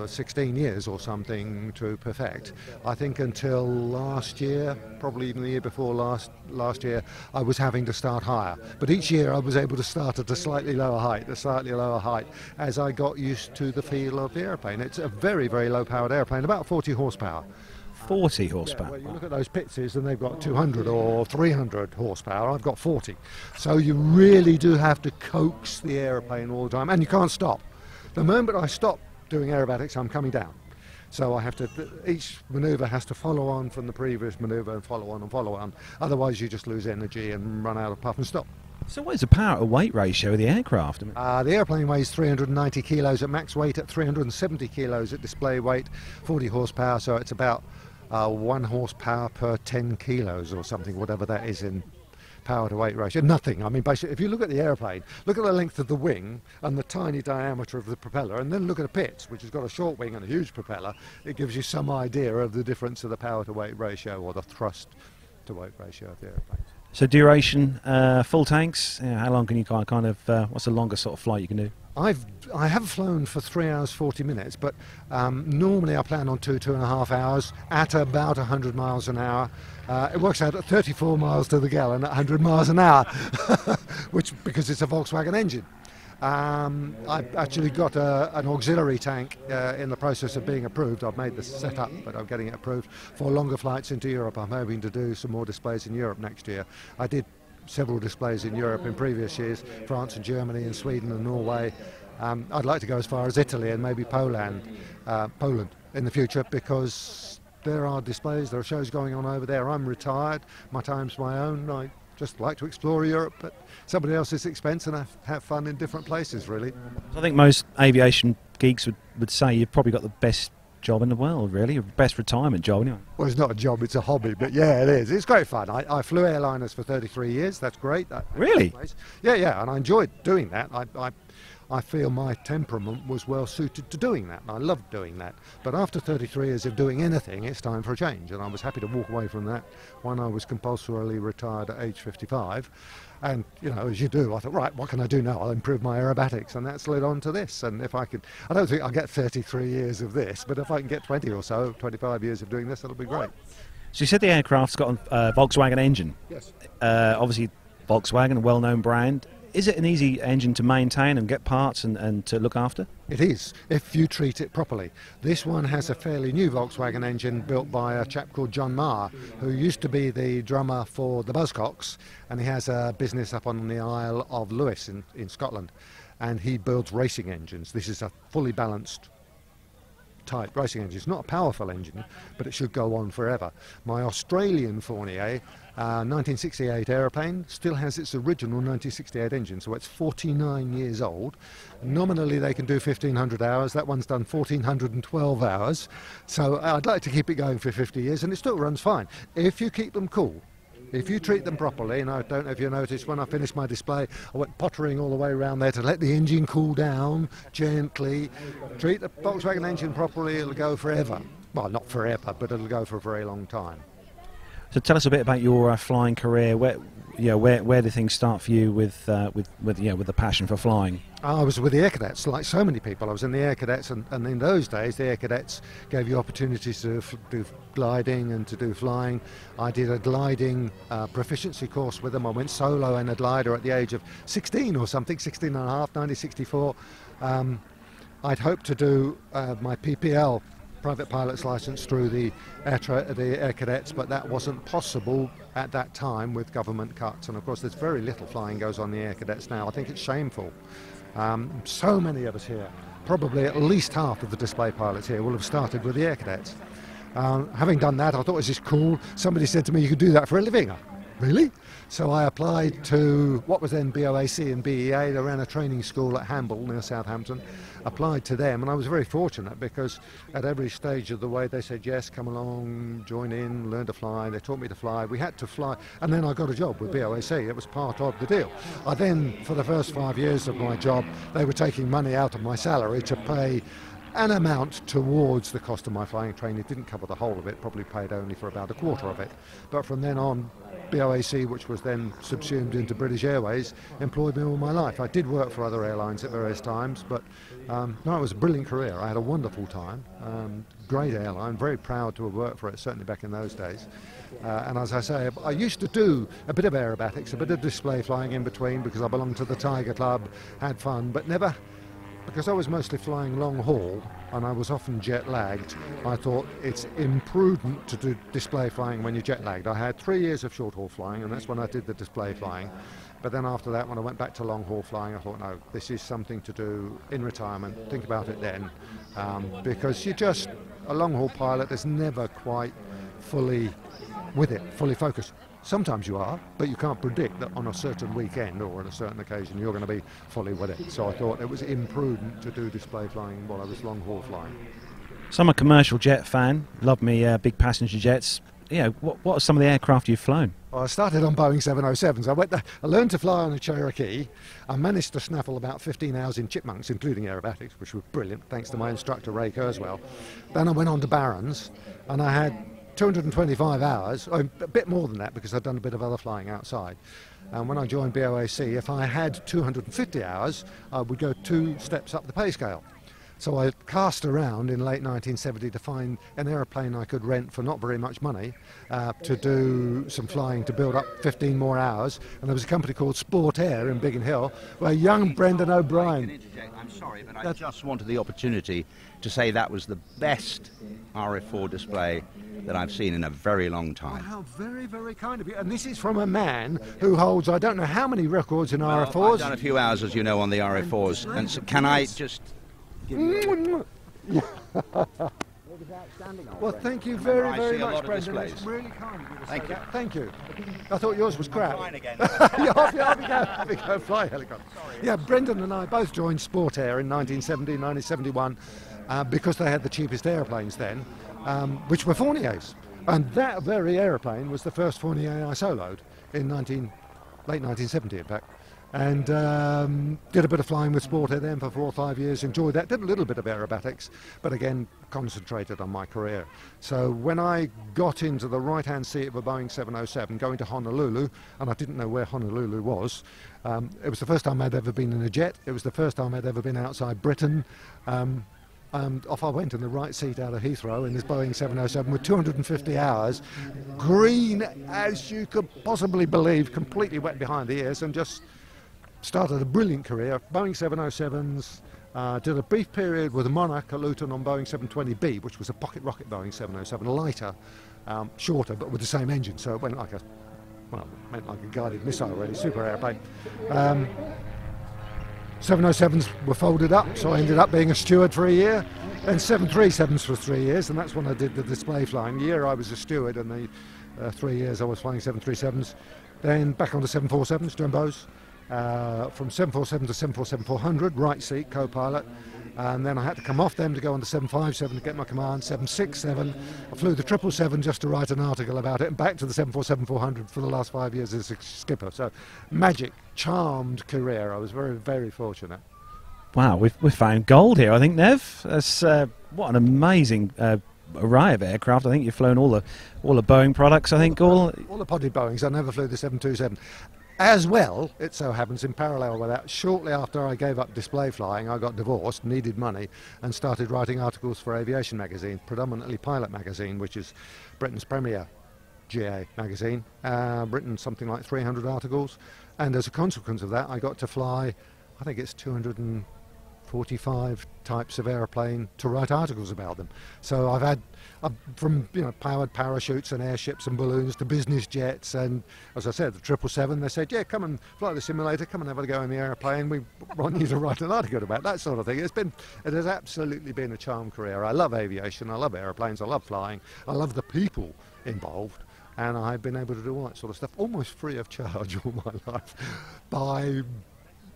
16 years or something to perfect. I think until last year, probably even the year before last year, I was having to start higher. But each year I was able to start at a slightly lower height, as I got used to the feel of the airplane. It's a very, very low-powered airplane, about 40 horsepower. 40 horsepower. Yeah, well, you look at those Pizzes and they've got 200 or 300 horsepower. I've got 40. So you really do have to coax the aeroplane all the time, and you can't stop. The moment I stop doing aerobatics, I'm coming down. So I have to, each manoeuvre has to follow on from the previous manoeuvre and follow on and follow on. Otherwise you just lose energy and run out of puff and stop. So what is the power to weight ratio of the aircraft? The airplane weighs 390 kilos at max weight, at 370 kilos at display weight, 40 horsepower, so it's about 1 horsepower per 10 kilos or something, whatever that is in power to weight ratio. Nothing. I mean, basically, if you look at the airplane, look at the length of the wing and the tiny diameter of the propeller, and then look at a Pitts, which has got a short wing and a huge propeller, it gives you some idea of the difference of the power to weight ratio or the thrust to weight ratio of the airplane. So duration, full tanks, how long can you kind of what's the longest sort of flight you can do? I have flown for 3 hours 40 minutes, but normally I plan on 2.5 hours at about 100 miles an hour. It works out at 34 miles to the gallon at 100 miles an hour, which because it's a Volkswagen engine. I've actually got an auxiliary tank in the process of being approved. I've made the setup, but I'm getting it approved for longer flights into Europe. I'm hoping to do some more displays in Europe next year. I did several displays in Europe in previous years, France and Germany and Sweden and Norway. I'd like to go as far as Italy and maybe Poland in the future, because there are displays, there are shows going on over there. I'm retired, my time's my own. I just like to explore Europe at somebody else's expense and have fun in different places, really. I think most aviation geeks would say you've probably got the best job in the world, really, best retirement job anyway. Well, it's not a job, it's a hobby, but yeah, it is. It's great fun. I flew airliners for 33 years. That's great. Really? Yeah, and I enjoyed doing that. I feel my temperament was well suited to doing that, and I loved doing that. But after 33 years of doing anything, it's time for a change, and I was happy to walk away from that when I was compulsorily retired at age 55. And, you know, as you do, I thought, right, what can I do now? I'll improve my aerobatics, and that's led on to this. And if I could, I don't think I'll get 33 years of this, but if I can get 20 or so, 25 years of doing this, that'll be great. So you said the aircraft's got a Volkswagen engine. Yes. Obviously, Volkswagen, a well-known brand. Is it an easy engine to maintain and get parts and to look after? It is, if you treat it properly. This one has a fairly new Volkswagen engine built by a chap called John Marr, who used to be the drummer for the Buzzcocks, and he has a business up on the Isle of Lewis in Scotland, and he builds racing engines. This is a fully balanced type racing engine. It's not a powerful engine, but it should go on forever. My Australian Fournier 1968 aeroplane still has its original 1968 engine, so it's 49 years old. Nominally they can do 1,500 hours. That one's done 1,412 hours. So I'd like to keep it going for 50 years, and it still runs fine if you keep them cool. If you treat them properly, and I don't know if you noticed when I finished my display, I went pottering all the way around there to let the engine cool down gently. Treat the Volkswagen engine properly, it'll go forever. Well, not forever, but it'll go for a very long time. So tell us a bit about your flying career. Where did things start for you with the passion for flying? I was with the Air Cadets, like so many people. I was in the Air Cadets, and in those days, the Air Cadets gave you opportunities to do gliding and to do flying. I did a gliding proficiency course with them. I went solo in a glider at the age of 16 or something, 16 and a half, 1964. I'd hoped to do my PPL, private pilot's license, through the Air Cadets, but that wasn't possible at that time with government cuts. And of course, there's very little flying goes on the Air Cadets now. I think it's shameful. So many of us here, probably at least half of the display pilots here, will have started with the Air Cadets. Having done that, I thought, this is cool. Somebody said to me, you could do that for a living. Really? So I applied to what was then BOAC and BEA. They ran a training school at Hamble near Southampton. Applied to them, and I was very fortunate because at every stage of the way they said, yes, come along, join in, learn to fly. They taught me to fly. We had to fly, and then I got a job with BOAC. It was part of the deal. I then, for the first 5 years of my job, they were taking money out of my salary to pay an amount towards the cost of my flying training. It didn't cover the whole of it, probably paid only for about a quarter of it. But from then on, BOAC, which was then subsumed into British Airways, employed me all my life. I did work for other airlines at various times, but no, it was a brilliant career. I had a wonderful time. Great airline, very proud to have worked for it, certainly back in those days. And as I say, I used to do a bit of aerobatics, a bit of display flying in between, because I belonged to the Tiger Club, had fun, but never, because I was mostly flying long haul and I was often jet lagged, I thought it's imprudent to do display flying when you're jet lagged. I had 3 years of short haul flying, and that's when I did the display flying. But then after that, when I went back to long haul flying, I thought, no, this is something to do in retirement. Think about it then, because you're just a long haul pilot is never quite fully with it, fully focused. Sometimes you are, but you can't predict that on a certain weekend or on a certain occasion you're going to be fully with it. So I thought it was imprudent to do display flying while I was long haul flying. So I'm a commercial jet fan, love me big passenger jets. What are some of the aircraft you've flown? Well, I started on Boeing 707s. I learned to fly on a Cherokee. I managed to snaffle about 15 hours in Chipmunks, including aerobatics, which was brilliant, thanks to my instructor, Ray Kurzweil. Then I went on to Barons, and I had 225 hours, or a bit more than that because I'd done a bit of other flying outside. And when I joined BOAC, if I had 250 hours, I would go 2 steps up the pay scale. So I cast around in late 1970 to find an aeroplane I could rent for not very much money to do some flying to build up 15 more hours. And there was a company called Sport Air in Biggin Hill where young Brendan O'Brien... I'm sorry, but I just wanted the opportunity to say that was the best RF4 display that I've seen in a very long time. Oh, how very, very kind of you. And this is from a man who holds, I don't know how many records in RF4s. I've done a few hours, as you know, on the RF4s. And so can I just... Well, thank you very, very much, Brendan. It's really kind of you to say that. Thank you. I thought yours was crap. Fine again. Off you go, fly helicopter. Yeah, Brendan and I both joined Sport Air in 1970, 1971, because they had the cheapest airplanes then, which were Fourniers. And that very airplane was the first Fournier I soloed in late 1970, in fact. And did a bit of flying with Sport Air then for 4 or 5 years, enjoyed that, did a little bit of aerobatics, but again concentrated on my career. So when I got into the right hand seat of a Boeing 707 going to Honolulu, and I didn't know where Honolulu was, it was the first time I'd ever been in a jet, it was the first time I'd ever been outside Britain, and off I went in the right seat out of Heathrow in this Boeing 707 with 250 hours, green as you could possibly believe, completely wet behind the ears, and just started a brilliant career, Boeing 707s, did a brief period with a Monarch at Luton on Boeing 720B, which was a pocket rocket Boeing 707, lighter, shorter, but with the same engine, so it went like a guided missile, really, super airplane. 707s were folded up, so I ended up being a steward for a year, and 737s for 3 years, and that's when I did the display flying. A year I was a steward, and the 3 years I was flying 737s. Then back on to 747s, Jumbos. From 747 to 747-400, right seat, co-pilot. And then I had to come off them to go on to 757 to get my command, 767. I flew the 777 just to write an article about it, and back to the 747-400 for the last 5 years as a skipper. So, magic, charmed career. I was very, very fortunate. Wow, we've found gold here, I think, Nev. That's what an amazing array of aircraft. I think you've flown all the Boeing products. I think all the podded Boeings. I never flew the 727. As well, it so happens, in parallel with that, shortly after I gave up display flying, I got divorced, needed money, and started writing articles for Aviation Magazine, predominantly Pilot Magazine, which is Britain's premier GA magazine. Written something like 300 articles, and as a consequence of that, I got to fly, I think it's 245 types of airplane to write articles about them. So I've had from powered parachutes and airships and balloons to business jets, and as I said, the 777, they said, yeah, come and fly the simulator, come and have a go in the airplane, we want you to write an article about that sort of thing. It has absolutely been a charmed career. I love aviation, I love airplanes, I love flying, I love the people involved, and I've been able to do all that sort of stuff almost free of charge all my life by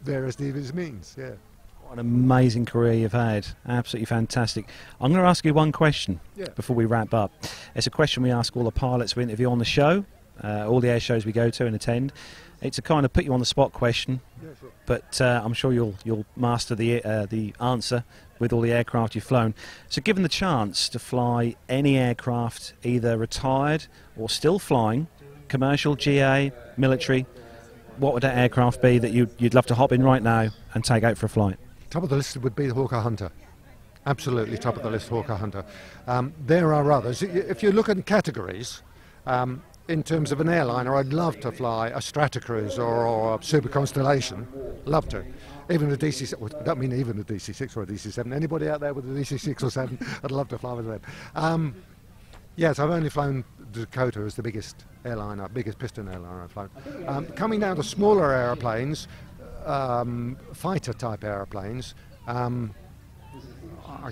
various devious means. Yeah. What an amazing career you've had. Absolutely fantastic. I'm going to ask you one question before we wrap up. It's a question we ask all the pilots we interview on the show, all the air shows we go to and attend. It's a kind of put you on the spot question, but I'm sure you'll master the answer with all the aircraft you've flown. So given the chance to fly any aircraft, either retired or still flying, commercial, GA, military, what would that aircraft be that you'd love to hop in right now and take out for a flight? Top of the list would be the Hawker Hunter. Absolutely top of the list, Hawker Hunter. There are others. If you look at categories, in terms of an airliner, I'd love to fly a Stratocruise or a Super Constellation. Love to. Even a DC6, I don't mean even a DC6 or a DC7. Anybody out there with a DC6 or 7, I'd love to fly with them. Yes, I've only flown Dakota as the biggest airliner, biggest piston airliner I've flown. Coming down to smaller airplanes, fighter type airplanes, I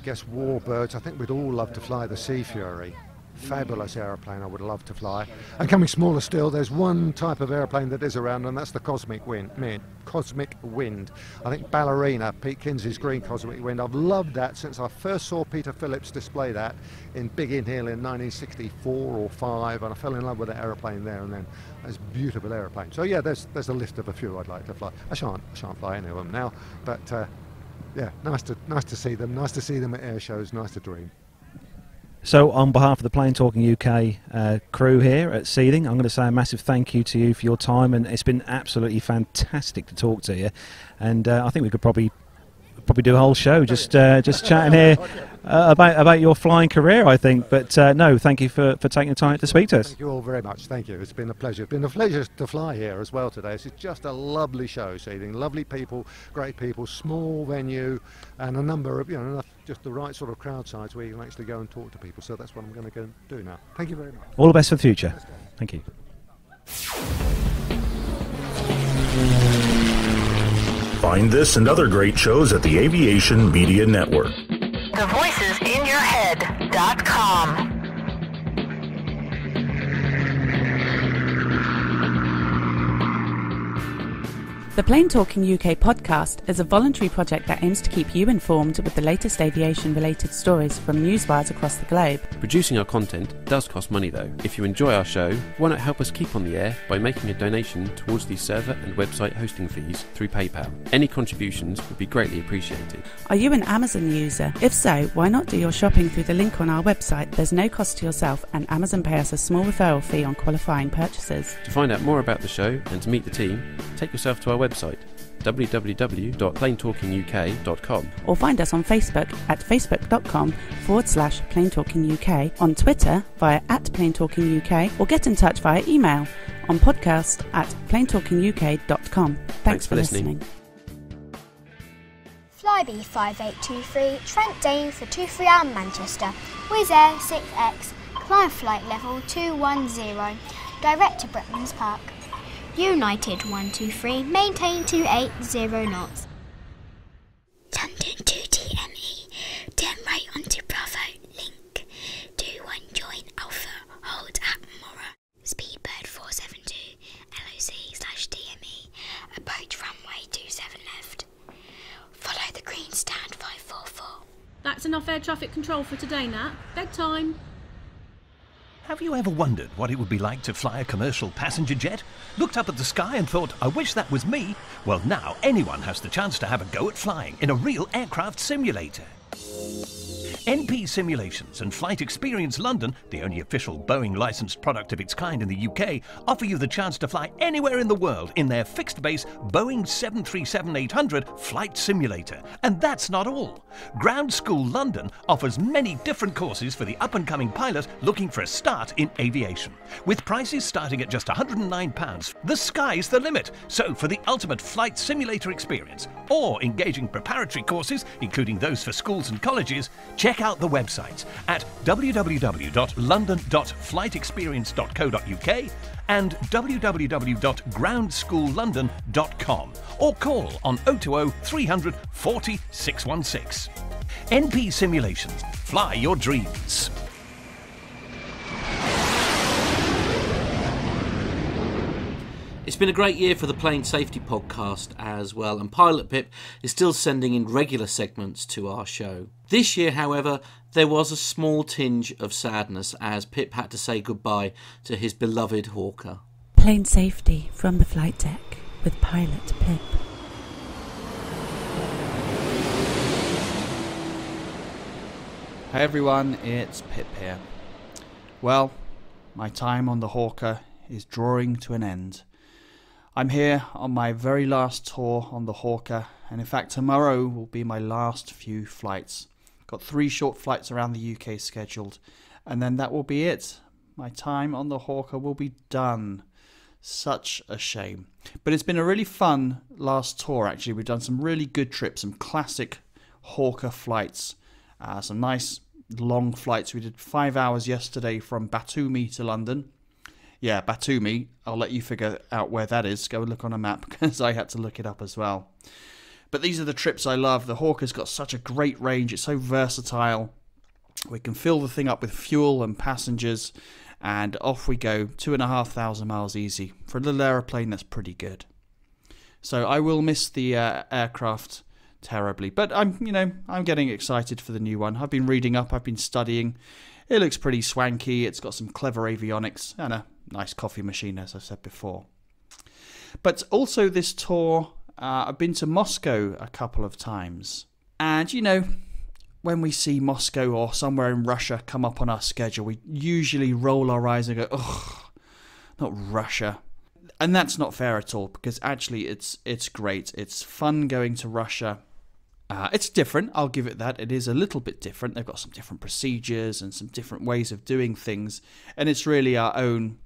guess warbirds. I think we'd all love to fly the Sea Fury. Fabulous airplane I would love to fly. And coming smaller still, there's one type of airplane that is around, and that's the Cosmic Wind. I think Ballerina, Pete Kinsey's green Cosmic Wind, I've loved that since I first saw Peter Phillips display that in Big Inn Hill in 1964 or 5, and I fell in love with that airplane there and then. It's a beautiful airplane. So yeah, there's a list of a few I'd like to fly. I shan't fly any of them now, but yeah, nice to see them. Nice to see them at air shows. Nice to dream. So on behalf of the Plane Talking UK crew here at Seething, I'm going to say a massive thank you to you for your time, and it's been absolutely fantastic to talk to you. And I think we could probably do a whole show just chatting here about your flying career, I think. But no, thank you for taking the time to speak to us. Thank you all very much. Thank you. It's been a pleasure. It's been a pleasure to fly here as well today. It's just a lovely show, Seething. Lovely people, great people, small venue, and a number of, just the right sort of crowd size where you can actually go and talk to people. So that's what I'm going to go and do now. Thank you very much. All the best for the future. Thank you. Find this and other great shows at the Aviation Media Network. thevoicesinyourhead.com. The Plane Talking UK podcast is a voluntary project that aims to keep you informed with the latest aviation-related stories from newswires across the globe. Producing our content does cost money though. If you enjoy our show, why not help us keep on the air by making a donation towards the server and website hosting fees through PayPal. Any contributions would be greatly appreciated. Are you an Amazon user? If so, why not do your shopping through the link on our website? There's no cost to yourself, and Amazon pay us a small referral fee on qualifying purchases. To find out more about the show and to meet the team, take yourself to our website www.planetalkinguk.com, or find us on Facebook at facebook.com/planetalkinguk, on Twitter via @planetalkinguk, or get in touch via email on podcast@planetalkinguk.com. Thanks for listening. Flybe 5823, Trent Dane for 23 Manchester, Wizz Air 6X, climb flight level 210, direct to Bretlands Park. United 123, maintain 280 knots. London 2TME, turn right onto Bravo, link, 21 join Alpha, hold at Mora, Speedbird 472, LOC/DME, approach runway 27 left. Follow the green stand 544. That's enough air traffic control for today, Nat. Bedtime. Have you ever wondered what it would be like to fly a commercial passenger jet? Looked up at the sky and thought, I wish that was me? Well, now anyone has the chance to have a go at flying in a real aircraft simulator. NP Simulations and Flight Experience London, the only official Boeing licensed product of its kind in the UK, offer you the chance to fly anywhere in the world in their fixed-base Boeing 737-800 flight simulator. And that's not all. Ground School London offers many different courses for the up-and-coming pilot looking for a start in aviation. With prices starting at just £109, the sky's the limit. So for the ultimate flight simulator experience, or engaging preparatory courses, including those for schools and colleges, check out the websites at www.london.flightexperience.co.uk and www.groundsschoollondon.com or call on 020 300 40 616. NP Simulations. Fly your dreams. It's been a great year for the Plane Safety Podcast as well, and Pilot Pip is still sending in regular segments to our show. This year, however, there was a small tinge of sadness as Pip had to say goodbye to his beloved Hawker. Plane Safety from the flight deck with Pilot Pip. Hi everyone, it's Pip here. Well, my time on the Hawker is drawing to an end. I'm here on my very last tour on the Hawker, and in fact tomorrow will be my last few flights. Got 3 short flights around the UK scheduled, and then that will be it. My time on the Hawker will be done. Such a shame. But it's been a really fun last tour actually. We've done some really good trips, some classic Hawker flights. Some nice long flights. We did 5 hours yesterday from Batumi to London. Yeah, Batumi. I'll let you figure out where that is. Go and look on a map because I had to look it up as well. But these are the trips I love. The Hawker's got such a great range. It's so versatile. We can fill the thing up with fuel and passengers, and off we go. 2,500 miles easy. For a little aeroplane, that's pretty good. So I will miss the aircraft terribly, but I'm getting excited for the new one. I've been reading up. I've been studying. It looks pretty swanky. It's got some clever avionics and a nice coffee machine, as I said before. But also this tour, I've been to Moscow a couple of times. And, when we see Moscow or somewhere in Russia come up on our schedule, we usually roll our eyes and go, ugh, not Russia. And that's not fair at all, because actually it's great. It's fun going to Russia. It's different, I'll give it that. It is a little bit different. They've got some different procedures and some different ways of doing things. And it's really our own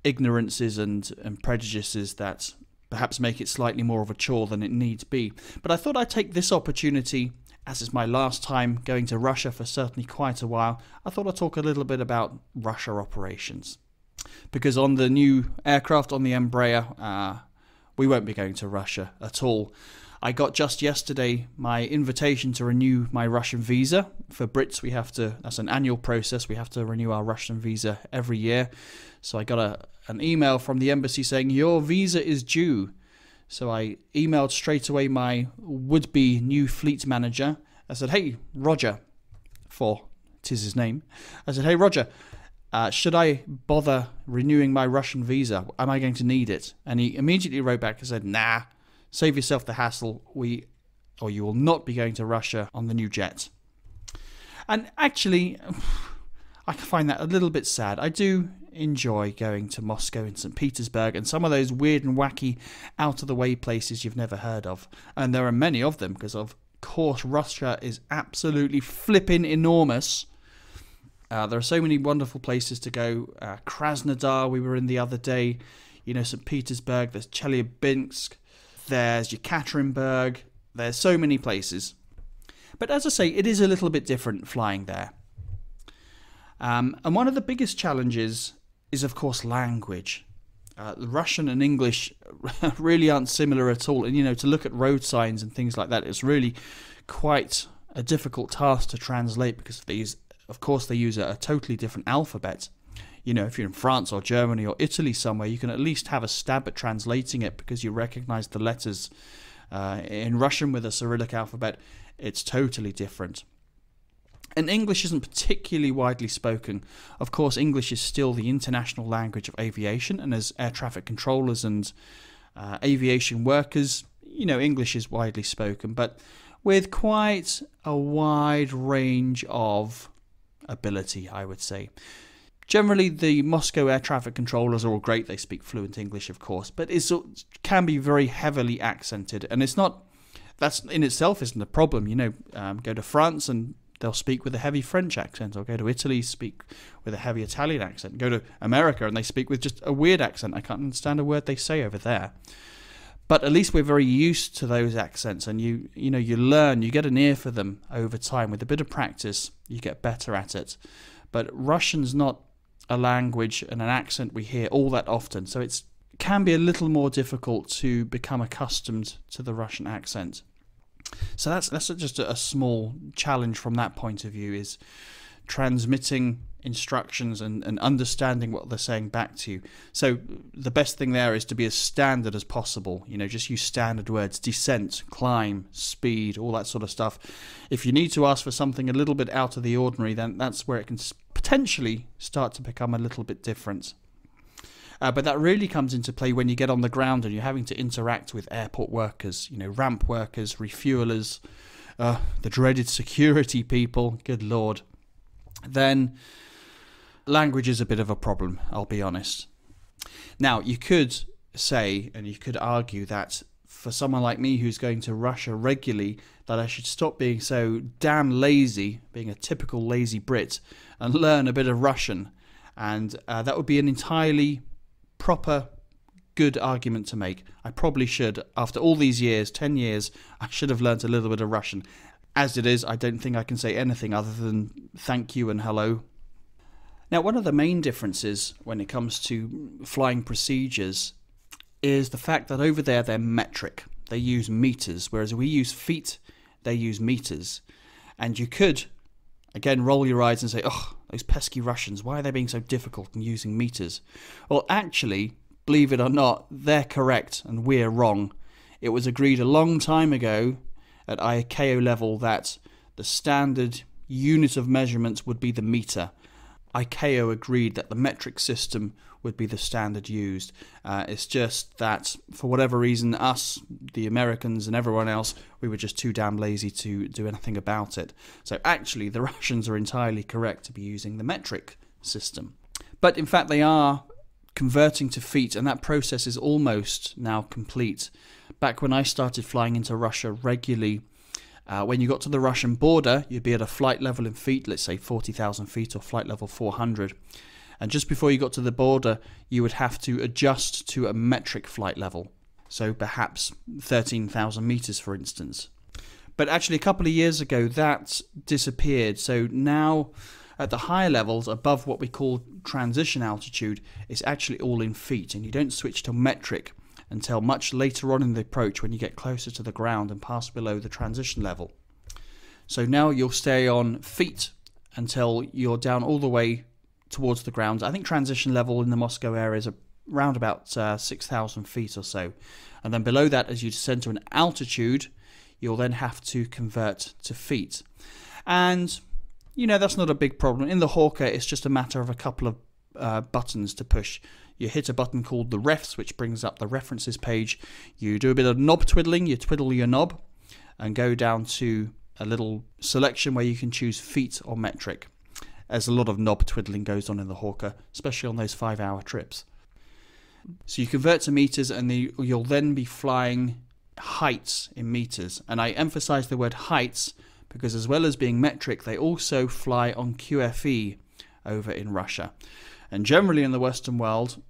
ignorances and prejudices that perhaps make it slightly more of a chore than it needs be. But I thought I'd take this opportunity, as it's my last time going to Russia for certainly quite a while, I thought I'd talk a little bit about Russia operations. Because on the new aircraft, on the Embraer, we won't be going to Russia at all. I got just yesterday my invitation to renew my Russian visa. For Brits, that's an annual process. We have to renew our Russian visa every year. So I got an email from the embassy saying, your visa is due. So I emailed straight away my would-be new fleet manager. I said, hey, Roger, for 'tis his name. I said, hey, Roger, should I bother renewing my Russian visa? Am I going to need it? And he immediately wrote back and said, nah. Save yourself the hassle, you will not be going to Russia on the new jet. And actually, I find that a little bit sad. I do enjoy going to Moscow and St. Petersburg and some of those weird and wacky out-of-the-way places you've never heard of. And there are many of them, because of course Russia is absolutely flipping enormous. There are so many wonderful places to go. Krasnodar we were in the other day. St. Petersburg, there's Chelyabinsk. there's Yekaterinburg, there's so many places. But as I say, it is a little bit different flying there. And one of the biggest challenges is, of course, language. Russian and English really aren't similar at all. And, to look at road signs and things like that, it's really quite a difficult task to translate because they use a totally different alphabet. If you're in France or Germany or Italy somewhere, you can at least have a stab at translating it because you recognize the letters. In Russian with a Cyrillic alphabet, it's totally different. And English isn't particularly widely spoken. Of course, English is still the international language of aviation, and as air traffic controllers and aviation workers, English is widely spoken, but with quite a wide range of ability, I would say. Generally, the Moscow air traffic controllers are all great. They speak fluent English, of course, but it can be very heavily accented, and that in itself isn't a problem. Go to France and they'll speak with a heavy French accent, or go to Italy, speak with a heavy Italian accent. Go to America and they speak with just a weird accent. I can't understand a word they say over there. But at least we're very used to those accents, and you learn, you get an ear for them over time. With a bit of practice, you get better at it. But Russian's not a language and an accent we hear all that often, so it can be a little more difficult to become accustomed to the Russian accent. So that's just a small challenge from that point of view, is transmitting instructions and understanding what they're saying back to you. So the best thing there is to be as standard as possible. Just use standard words: descent, climb, speed, all that sort of stuff. If you need to ask for something a little bit out of the ordinary, then that's where it can potentially start to become a little bit different. But that really comes into play when you get on the ground and you're having to interact with airport workers, ramp workers, refuelers, the dreaded security people, good Lord. Then language is a bit of a problem, I'll be honest. Now, you could say, and you could argue that for someone like me who's going to Russia regularly, that I should stop being so damn lazy, being a typical lazy Brit, and learn a bit of Russian. And that would be an entirely proper, good argument to make. I probably should. After all these years, 10 years, I should have learnt a little bit of Russian. As it is, I don't think I can say anything other than thank you and hello. Now, one of the main differences when it comes to flying procedures is the fact that over there they're metric. They use meters, whereas we use feet, they use meters. And you could, again, roll your eyes and say, oh, those pesky Russians, why are they being so difficult in using meters? Well, actually, believe it or not, they're correct and we're wrong. It was agreed a long time ago at ICAO level that the standard unit of measurements would be the meter. ICAO agreed that the metric system would be the standard used. It's just that, for whatever reason, us, the Americans and everyone else, we were just too damn lazy to do anything about it. So actually, the Russians are entirely correct to be using the metric system. But in fact, they are converting to feet, and that process is almost now complete. Back when I started flying into Russia regularly, when you got to the Russian border, you'd be at a flight level in feet, let's say 40,000 feet or flight level 400. And just before you got to the border, you would have to adjust to a metric flight level. So perhaps 13,000 meters, for instance. But actually, a couple of years ago, that disappeared. So now, at the higher levels, above what we call transition altitude, it's actually all in feet. And you don't switch to metric until much later on in the approach, when you get closer to the ground and pass below the transition level. So now you'll stay on feet until you're down all the way towards the ground. I think transition level in the Moscow area is around about 6,000 feet or so. And then below that, as you descend to an altitude, you'll then have to convert to feet. And, that's not a big problem. In the Hawker, it's just a matter of a couple of buttons to push. You hit a button called the refs, which brings up the references page. You do a bit of knob twiddling, you twiddle your knob, and go down to a little selection where you can choose feet or metric. As a lot of knob twiddling goes on in the Hawker, especially on those 5-hour trips. So you convert to meters, and you'll then be flying heights in meters. And I emphasize the word heights because, as well as being metric, they also fly on QFE over in Russia. And generally in the Western world,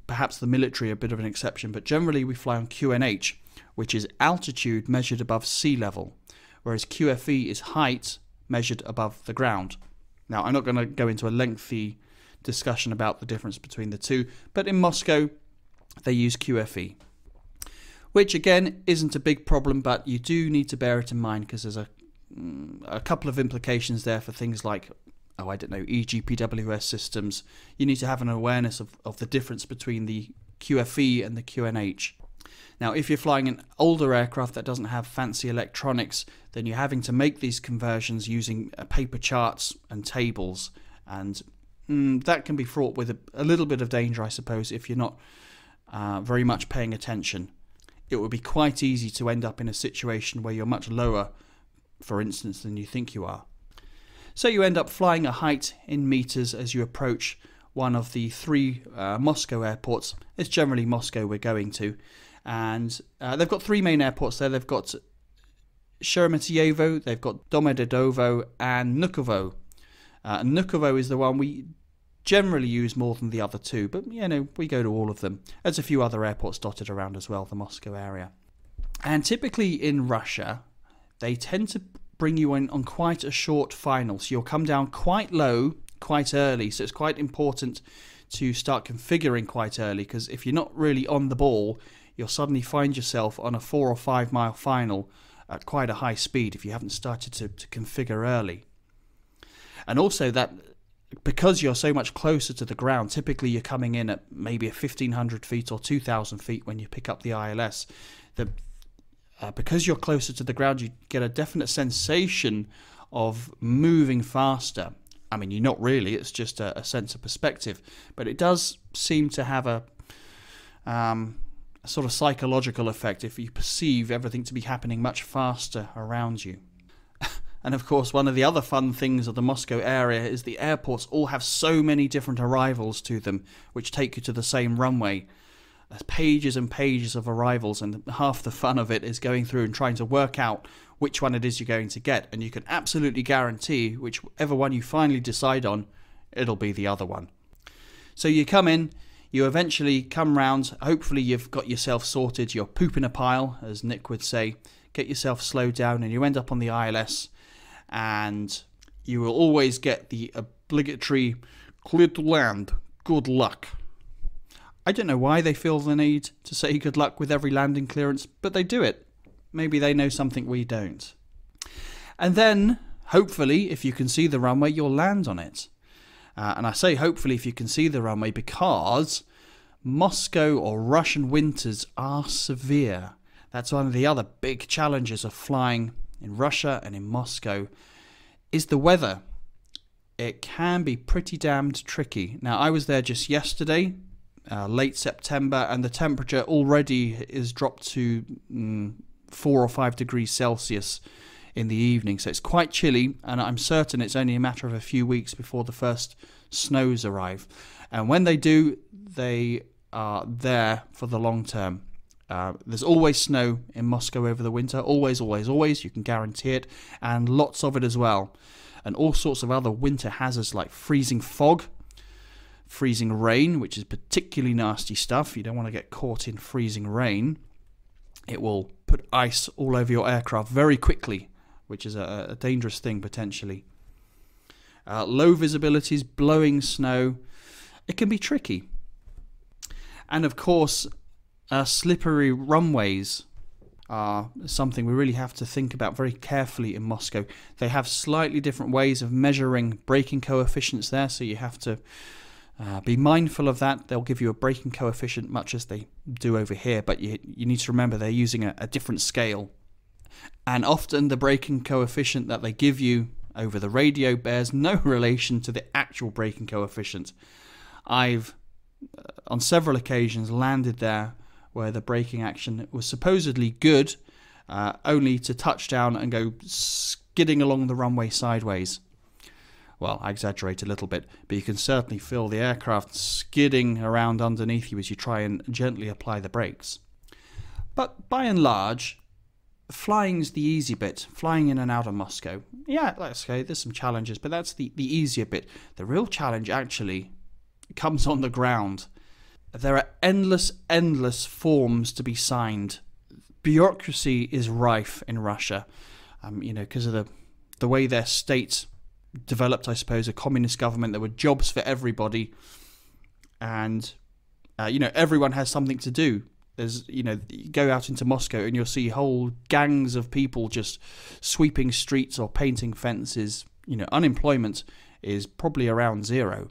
perhaps the military are a bit of an exception, but generally we fly on QNH. which is altitude measured above sea level, whereas QFE is height measured above the ground. Now, I'm not going to go into a lengthy discussion about the difference between the two, but in Moscow, they use QFE, which again isn't a big problem, but you do need to bear it in mind because there's a couple of implications there for things like, EGPWS systems. You need to have an awareness of the difference between the QFE and the QNH. Now, if you're flying an older aircraft that doesn't have fancy electronics, then you're having to make these conversions using paper charts and tables, and that can be fraught with a little bit of danger, I suppose, if you're not very much paying attention. It would be quite easy to end up in a situation where you're much lower, for instance, than you think you are. So you end up flying a height in meters as you approach one of the 3 Moscow airports. It's generally Moscow we're going to. And they've got 3 main airports there. They've got Sheremetyevo, they've got Domodedovo, and Vnukovo. Vnukovo is the one we generally use more than the other 2, but we go to all of them. There's a few other airports dotted around as well, the Moscow area. And typically in Russia, they tend to bring you in on quite a short final, so you'll come down quite low quite early, so it's quite important to start configuring quite early, because if you're not really on the ball, you'll suddenly find yourself on a 4 or 5 mile final at quite a high speed if you haven't started to configure early. And also that because you're so much closer to the ground, typically you're coming in at maybe 1,500 feet or 2,000 feet when you pick up the ILS. Because you're closer to the ground, you get a definite sensation of moving faster. I mean, you're not really, it's just a sense of perspective. But it does seem to have a sort of psychological effect if you perceive everything to be happening much faster around you. And of course, one of the other fun things of the Moscow area is the airports all have so many different arrivals to them, which take you to the same runway. There's pages and pages of arrivals, and half the fun of it is going through and trying to work out which one it is you're going to get. And you can absolutely guarantee whichever one you finally decide on, it'll be the other one. So you come in, you eventually come round, hopefully you've got yourself sorted, you're poop in a pile, as Nick would say, get yourself slowed down, and you end up on the ILS, and you will always get the obligatory clear to land, good luck. I don't know why they feel the need to say good luck with every landing clearance, but they do it. Maybe they know something we don't. And then, hopefully, if you can see the runway, you'll land on it. And I say hopefully if you can see the runway because Moscow or Russian winters are severe. That's one of the other big challenges of flying in Russia and in Moscow is the weather. It can be pretty damned tricky. Now, I was there just yesterday, late September, and the temperature already is dropped to 4 or 5 degrees Celsius in the evening. So it's quite chilly, and I'm certain it's only a matter of a few weeks before the first snows arrive. And when they do, they are there for the long term. There's always snow in Moscow over the winter. Always, always, always. You can guarantee it. And lots of it as well. And all sorts of other winter hazards like freezing fog, freezing rain, which is particularly nasty stuff. You don't want to get caught in freezing rain. It will put ice all over your aircraft very quickly, which is a dangerous thing potentially. Low visibilities, blowing snow. It can be tricky. And of course, slippery runways are something we really have to think about very carefully in Moscow. They have slightly different ways of measuring braking coefficients there, so you have to be mindful of that. They'll give you a braking coefficient much as they do over here, but you need to remember they're using a different scale. And often the braking coefficient that they give you over the radio bears no relation to the actual braking coefficient. I've, on several occasions, landed there where the braking action was supposedly good, only to touch down and go skidding along the runway sideways. Well, I exaggerate a little bit, but you can certainly feel the aircraft skidding around underneath you as you try and gently apply the brakes. But by and large, flying's the easy bit. Flying in and out of Moscow. Yeah, let's go, there's some challenges, but that's the easier bit. The real challenge actually comes on the ground. There are endless forms to be signed bureaucracy is rife in Russia, because of the way their state developed, I suppose, a communist government. There were jobs for everybody, and everyone has something to do. There's, you go out into Moscow and you'll see whole gangs of people just sweeping streets or painting fences. Unemployment is probably around zero.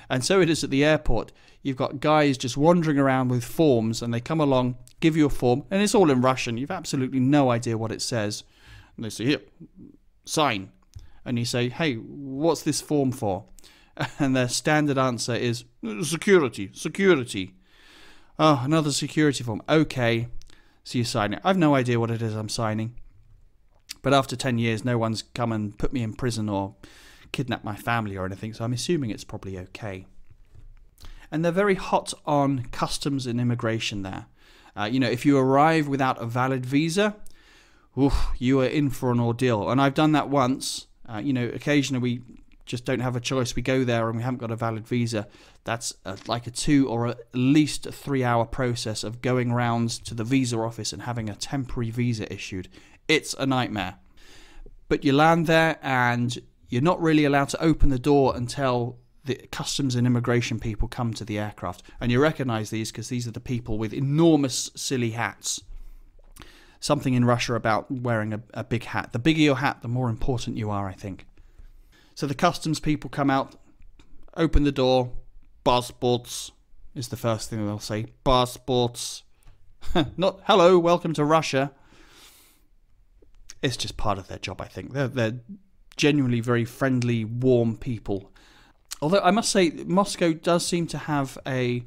And so it is at the airport. You've got guys just wandering around with forms, and they come along, give you a form, and it's all in Russian. You've absolutely no idea what it says. And they say, here, sign. And you say, hey, what's this form for? And their standard answer is, security. Oh, another security form. Okay, so you sign it. I've no idea what it is I'm signing. But after 10 years, no one's come and put me in prison or kidnapped my family or anything, so I'm assuming it's probably okay. And they're very hot on customs and immigration there. If you arrive without a valid visa, you are in for an ordeal. And I've done that once. Occasionally we just don't have a choice. We go there and we haven't got a valid visa. That's like a 2 or at least a 3-hour process of going round to the visa office and having a temporary visa issued. It's a nightmare. But you land there and you're not really allowed to open the door until the customs and immigration people come to the aircraft. And you recognise these because these are the people with enormous silly hats. Something in Russia about wearing a big hat. The bigger your hat, the more important you are, I think. So the customs people come out, open the door. Passports is the first thing they'll say. Passports. Not, hello, welcome to Russia. It's just part of their job, I think. They're genuinely very friendly, warm people. Although I must say, Moscow does seem to have a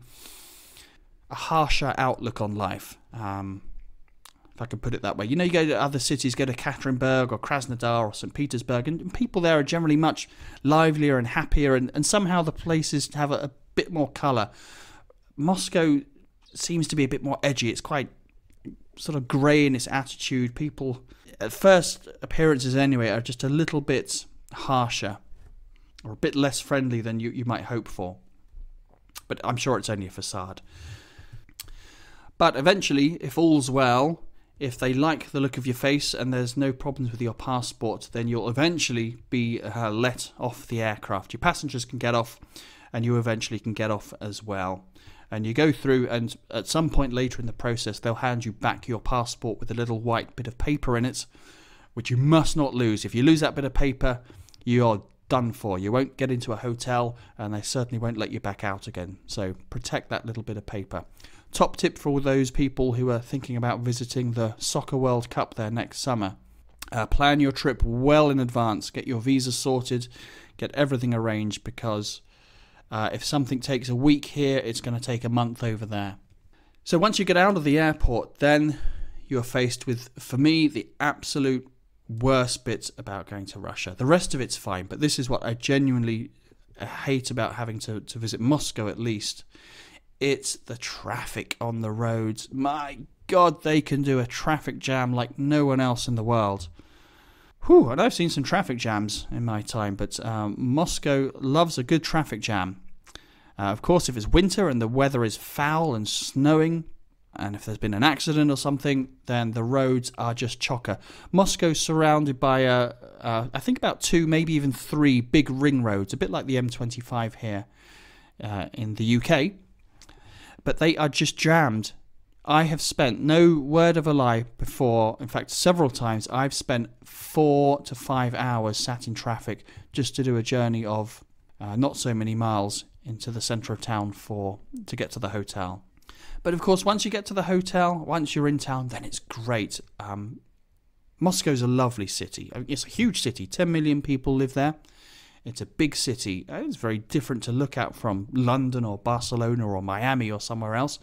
harsher outlook on life. If I can put it that way. You go to other cities, go to Ekaterinburg or Krasnodar or St. Petersburg, and people there are generally much livelier and happier, and somehow the places have a bit more colour. Moscow seems to be a bit more edgy. It's quite sort of grey in its attitude. People, at first appearances anyway, are just a little bit harsher or a bit less friendly than you might hope for. But I'm sure it's only a facade. But eventually, if all's well, if they like the look of your face and there's no problems with your passport, then you'll eventually be let off the aircraft. Your passengers can get off, and you eventually can get off as well. And you go through, and at some point later in the process, they'll hand you back your passport with a little white bit of paper in it, which you must not lose. If you lose that bit of paper, you're done for. You won't get into a hotel, and they certainly won't let you back out again. So protect that little bit of paper. Top tip for all those people who are thinking about visiting the Soccer World Cup there next summer. Plan your trip well in advance. Get your visa sorted. Get everything arranged, because if something takes a week here, it's going to take a month over there. So once you get out of the airport, then you're faced with, for me, the absolute worst bit about going to Russia. The rest of it's fine, but this is what I genuinely hate about having to visit Moscow, at least. It's the traffic on the roads. My God, they can do a traffic jam like no one else in the world. Whew, and I've seen some traffic jams in my time, but Moscow loves a good traffic jam. Of course, if it's winter and the weather is foul and snowing, and if there's been an accident or something, then the roads are just chocker. Moscow's surrounded by, I think about 2, maybe even 3 big ring roads, a bit like the M25 here in the UK. But they are just jammed. I have spent, no word of a lie before, in fact several times, I've spent 4 to 5 hours sat in traffic just to do a journey of not so many miles into the centre of town to get to the hotel. But of course, once you get to the hotel, once you're in town, then it's great. Moscow's a lovely city. It's a huge city. 10 million people live there. It's a big city. It's very different to look at from London or Barcelona or Miami or somewhere else.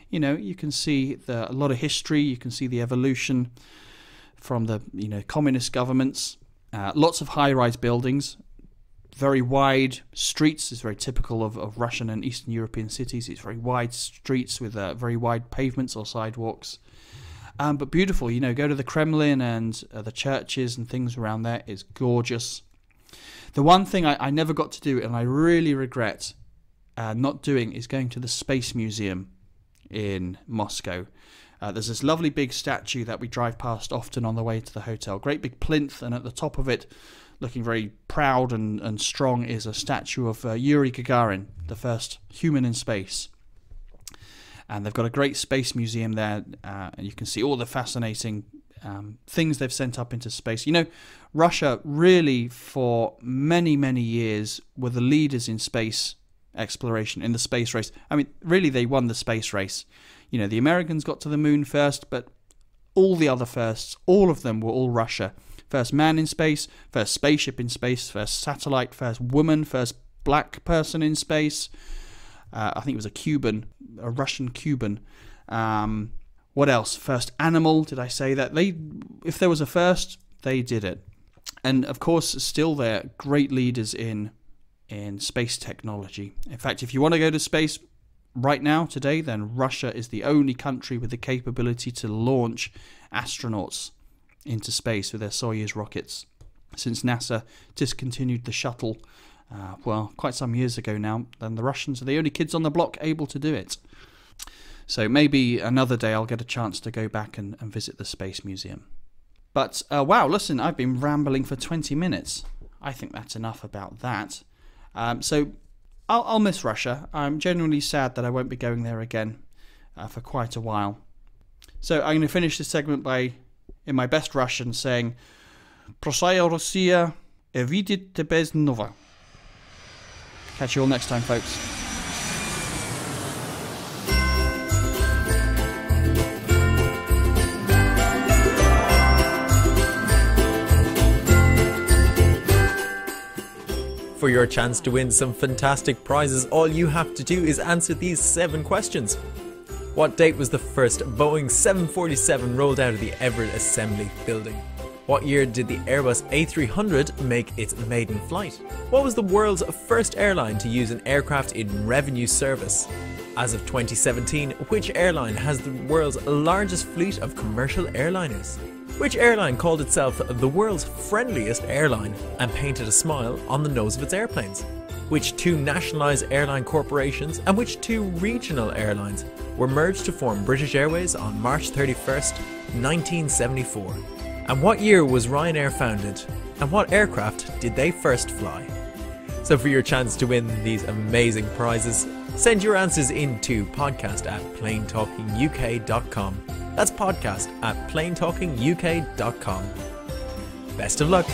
You can see a lot of history. You can see the evolution from the communist governments. Lots of high-rise buildings. Very wide streets. Is very typical of Russian and Eastern European cities. It's very wide streets with very wide pavements or sidewalks. But beautiful. Go to the Kremlin and the churches and things around there. It's gorgeous. The one thing I never got to do, and I really regret not doing, is going to the Space Museum in Moscow. There's this lovely big statue that we drive past often on the way to the hotel. Great big plinth, and at the top of it, looking very proud and strong, is a statue of Yuri Gagarin, the first human in space. And they've got a great space museum there, and you can see all the fascinating things they've sent up into space. You know, Russia really, for many, many years, were the leaders in space exploration, in the space race. I mean, really, they won the space race. You know, the Americans got to the moon first, but all the other firsts, all of them were all Russia. First man in space, first spaceship in space, first satellite, first woman, first black person in space. I think it was a Russian Cuban. What else? First animal, did I say that? If there was a first, they did it. And of course, still they're great leaders in space technology. In fact, if you want to go to space right now, today, then Russia is the only country with the capability to launch astronauts into space with their Soyuz rockets. Since NASA discontinued the shuttle, quite some years ago now, then the Russians are the only kids on the block able to do it. So maybe another day I'll get a chance to go back and visit the Space Museum. But, wow, listen, I've been rambling for 20 minutes. I think that's enough about that. So I'll miss Russia. I'm genuinely sad that I won't be going there again for quite a while. So I'm going to finish this segment by, in my best Russian, saying Prosaya Rossiya, evidite bez nova. Catch you all next time, folks. For your chance to win some fantastic prizes, all you have to do is answer these 7 questions. What date was the first Boeing 747 rolled out of the Everett Assembly Building? What year did the Airbus A300 make its maiden flight? What was the world's first airline to use an aircraft in revenue service? As of 2017, which airline has the world's largest fleet of commercial airliners? Which airline called itself the world's friendliest airline and painted a smile on the nose of its airplanes? Which 2 nationalised airline corporations and which 2 regional airlines were merged to form British Airways on March 31st, 1974? And what year was Ryanair founded? And what aircraft did they first fly? So for your chance to win these amazing prizes, send your answers in to podcast@planetalkinguk.com. That's podcast@planetalkinguk.com. Best of luck.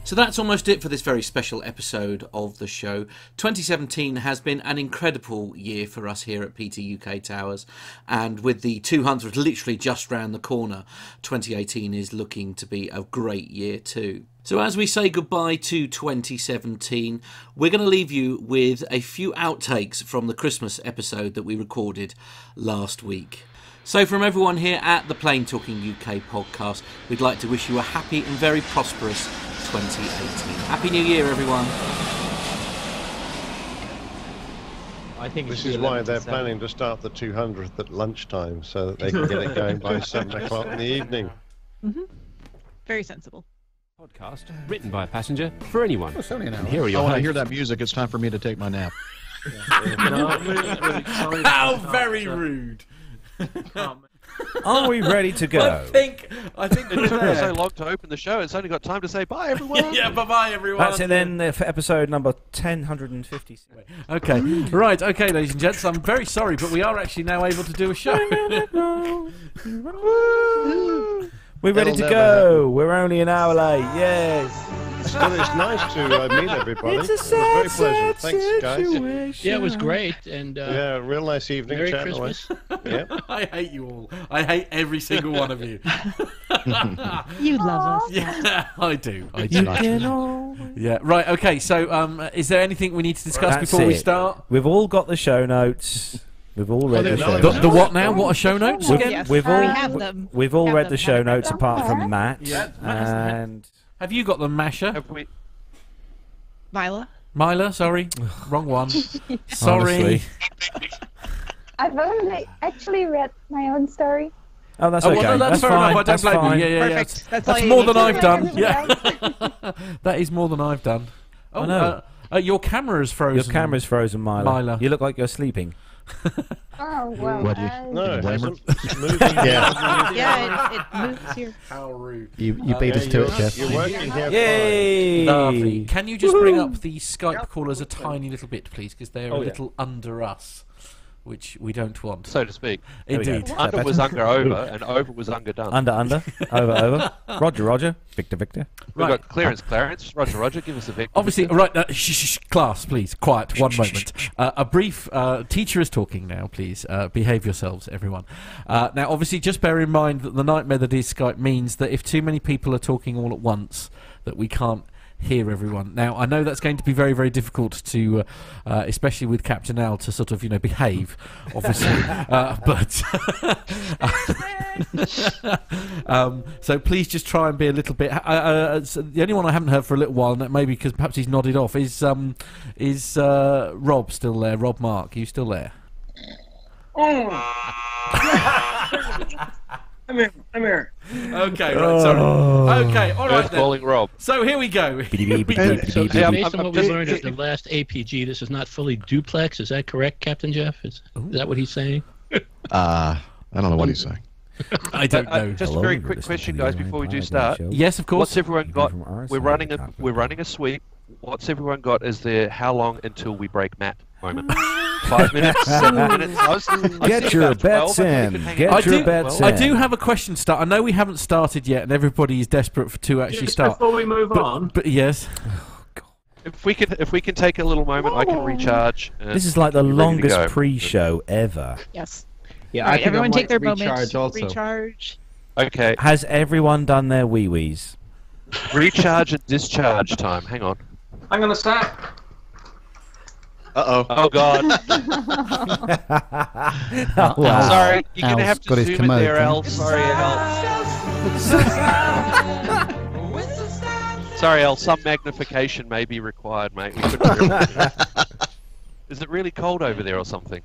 So that's almost it for this very special episode of the show. 2017 has been an incredible year for us here at PT UK Towers, and with the 200 literally just round the corner, 2018 is looking to be a great year too. So as we say goodbye to 2017, we're going to leave you with a few outtakes from the Christmas episode that we recorded last week. So from everyone here at the Plane Talking UK podcast, we'd like to wish you a happy and very prosperous 2018. Happy New Year, everyone. I think this is why they're planning to start the 200th at lunchtime, so that they can get it going by 7 o'clock in the evening. Mm-hmm. Very sensible. Podcast written by a passenger for anyone. Oh, it's only an hour. And here are your I want to hosts. hear that music. It's time for me to take my nap. How very rude. Are we ready to go? I think it took us so long to open the show. It's only got time to say bye, everyone. Yeah, bye, everyone. That's it then for episode number 1056. Okay, right, okay, ladies and gents, I'm very sorry, but we are actually now able to do a show. We're ready to go. We're only an hour late. Yes. Well, it's nice to meet everybody. It's a it was very pleasant. Thanks, guys. Yeah, it was great. And yeah, real nice evening. Merry chat Christmas. Yeah. I hate you all. I hate every single one of you. You love us. Yeah, I do. I You do. can always... Yeah, right, okay, so is there anything we need to discuss That's before we it. start? We've all got the show notes. We've all read the show notes. The what now? What are show notes again? Yes, We've we all have them. We've all Have read them, the show have them. notes apart from Matt. Yeah, And have you got them, Masha? Have we... Myla, sorry. Wrong one. Honestly. Sorry. I've only actually read my own story. Oh, that's Oh, okay. well, no, that's fair fine. enough. I don't That's blame fine. you. Yeah, yeah, Perfect. yeah. That's all you more need than to I've do. done. Yeah. That is more than I've done. Oh, I know. Your camera's frozen. Your camera's frozen, Mila. You look like you're sleeping. Oh, well. What do you? No, it blame her? hasn't. It's moving. Yeah, it moves here. How rude. You beat us to it, Jeff. You're working here. Yay! Lovely. Can you just bring up the Skype callers a tiny little bit, please? Because they're a little under us, which we don't want. So to speak. Indeed. Under was under over, and over was under done. Under. Over. Roger. Victor. We've got Clarence. Roger, give us a Victor. Obviously, right, class, please, quiet, one moment. A brief, teacher is talking now, please. Behave yourselves, everyone. Now, obviously, just bear in mind that the nightmare that is Skype means that if too many people are talking all at once, that we can't hear everyone. Now, I know that's going to be very, very difficult to, especially with Captain Al, to sort of, behave, obviously. So please just try and be a little bit. So the only one I haven't heard for a little while, and maybe because perhaps he's nodded off, is Rob still there? Rob Mark, are you still there? I'm here. Okay, right, sorry. Okay, all right then. Calling Rob. So here we go. So based on what we learned at the last APG, this is not fully duplex. Is that correct, Captain Jeff? Is that what he's saying? I don't know what he's saying. I don't know. Just a very quick question, guys, before we do start. Yes, of course. What's everyone got? We're running a sweep. What's everyone got as their how long until we break Matt moment? 5 minutes, 7 minutes. Get your bets in. I do have a question to start. I know we haven't started yet, and everybody is desperate to actually start. Before we move on. But yes. If we can take a little moment, I can recharge. This is like the longest pre-show ever. Yes. Yeah, All right, I think everyone I take their might moment. recharge. Okay. Has everyone done their wee-wees? Recharge and discharge time. Hang on. I'm going to start. Uh-oh. Oh, God. Wow. Sorry, you're going to Al's have got to his zoom in commode, there, huh? Al. Sorry, Al. Sorry, Al. Some magnification may be required, mate. We couldn't really... Is it really cold over there or something?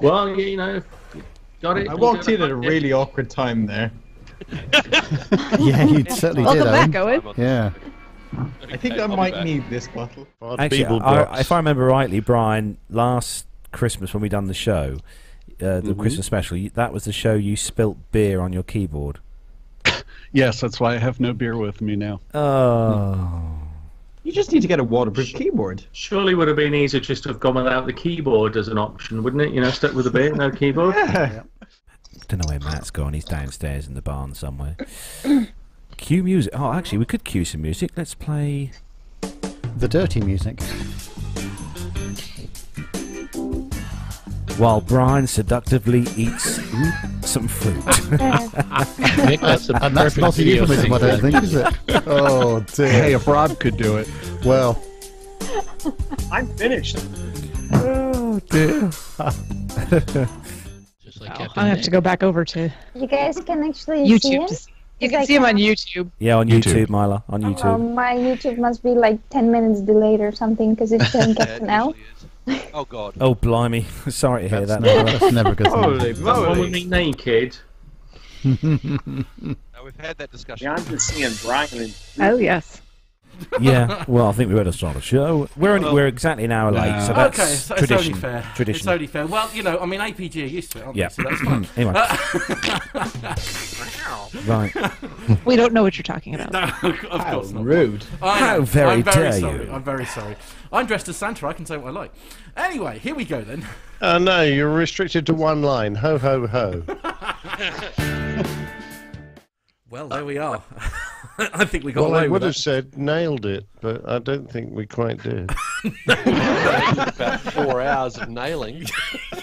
Well, got it. I walked in at a really awkward time there. Yeah, you certainly did. Welcome back, Owen. Yeah. I think I might need this bottle. Actually, if I remember rightly, Brian, last Christmas when we done the show, the Christmas special, that was the show you spilt beer on your keyboard. Yes, that's why I have no beer with me now. Oh. You just need to get a waterproof keyboard. Surely would have been easier just to have gone without the keyboard as an option, wouldn't it? Stuck with a beer, no keyboard. Yeah. Don't know where Matt's gone. He's downstairs in the barn somewhere. Cue music. Oh, actually, we could cue some music. Let's play the dirty music. While Brian seductively eats some fruit. Nick, that's not a euphemism, I don't think, is it? Oh, dear. Hey, if Rob could do it. Well. I'm finished. Oh, dear. Just like I'll have to go back over to You guys can actually see YouTube. him? You can see him on YouTube. Yeah, on YouTube, Mila. On YouTube. My YouTube must be like 10 minutes delayed or something because it's saying Captain Al. Oh, God. Oh, blimey. Sorry to hear that. That's never a good thing. Holy moly. With me naked. Now, we've had that discussion. Yeah, I'm just seeing Brian and... Oh, yes. Yeah, well, I think we better start the show. We're exactly an hour late, so that's okay, so tradition. It's only fair. Tradition. It's only fair. Well, APG are used to it, aren't Yeah. they? So that's fine. Anyway. Right. We don't know what you're talking about. No, of course not. Rude. How very I'm very dare sorry. you. I'm very sorry. I'm dressed as Santa. I can say what I like. Anyway, here we go then. No, you're restricted to one line. Ho, ho, ho. Well, there we are. I think we got away I with would that. have said nailed it, but I don't think we quite did. About 4 hours of nailing.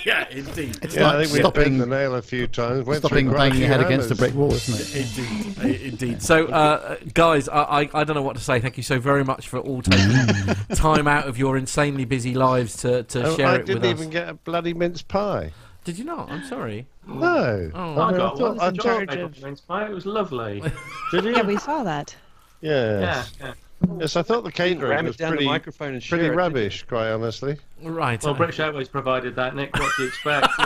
Yeah, indeed. It's Yeah, I like think we bent the nail a few times. Went stopping through quite a banging your few head against the hammers. brick wall, isn't it? Indeed. So, guys, I don't know what to say. Thank you so very much for all taking time out of your insanely busy lives to share it with us. I didn't even get a bloody mince pie. Did you not? I'm sorry. No. Oh, I got one. I thought Mince pie. It was lovely. Did you? Yeah, we saw that. Yes. Yeah. Yes, I thought the catering Ram was it down the pretty, microphone and pretty share it, rubbish, quite honestly. Right. Well, British Airways provided that, Nick. What do you expect? You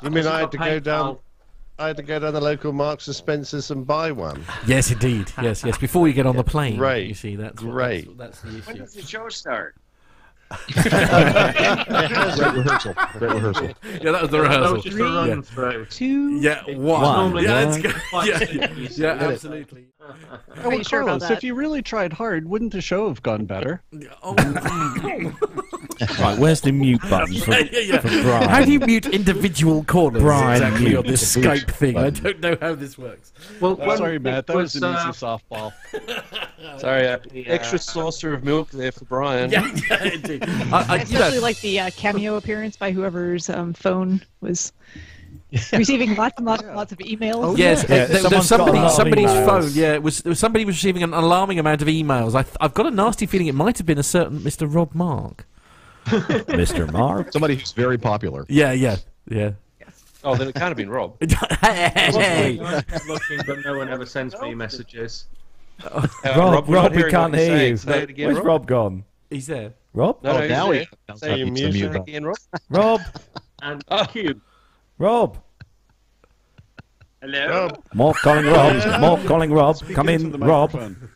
mean I had to go down? I had to go down the local Marks and Spencer's and buy one. Yes, indeed. Yes. Before you get on the plane, Great. you see that's Great. That's the issue. When does the show start? Great rehearsal. Yeah, that was the rehearsal. That was just a run through. 2. Yeah, one. Yeah, that's good. Yeah, absolutely. Are you sure about Carlos, that? if you really tried hard, wouldn't the show have gone better? Right, where's the mute button for Brian? How do you mute individual corners Brian exactly mute. on this Skype thing? I don't know how this works. Well, Sorry, Matt, that was an easy softball. Sorry, extra saucer of milk there for Brian. Yeah, indeed. I especially like the cameo appearance by whoever's phone was receiving lots and lots of emails. Oh, yes, Yeah, there was somebody's phone. Yeah, it was somebody was receiving an alarming amount of emails. I've got a nasty feeling it might have been a certain Mr. Rob Mark. Mr. Mark? Somebody who's very popular. Yeah. Oh, then it can't have been Rob. Hey. I'm looking, but no one ever sends me messages. Rob, we're not we hearing can't what you're hear saying. you. Say it again, Where's Rob? Rob gone? He's there. Rob? No, he's now there. he- Say you it mute him. again, Rob. Rob? And Cube. Rob? Hello? Mark calling Rob. Mark calling Rob. Come into in, the Rob. microphone.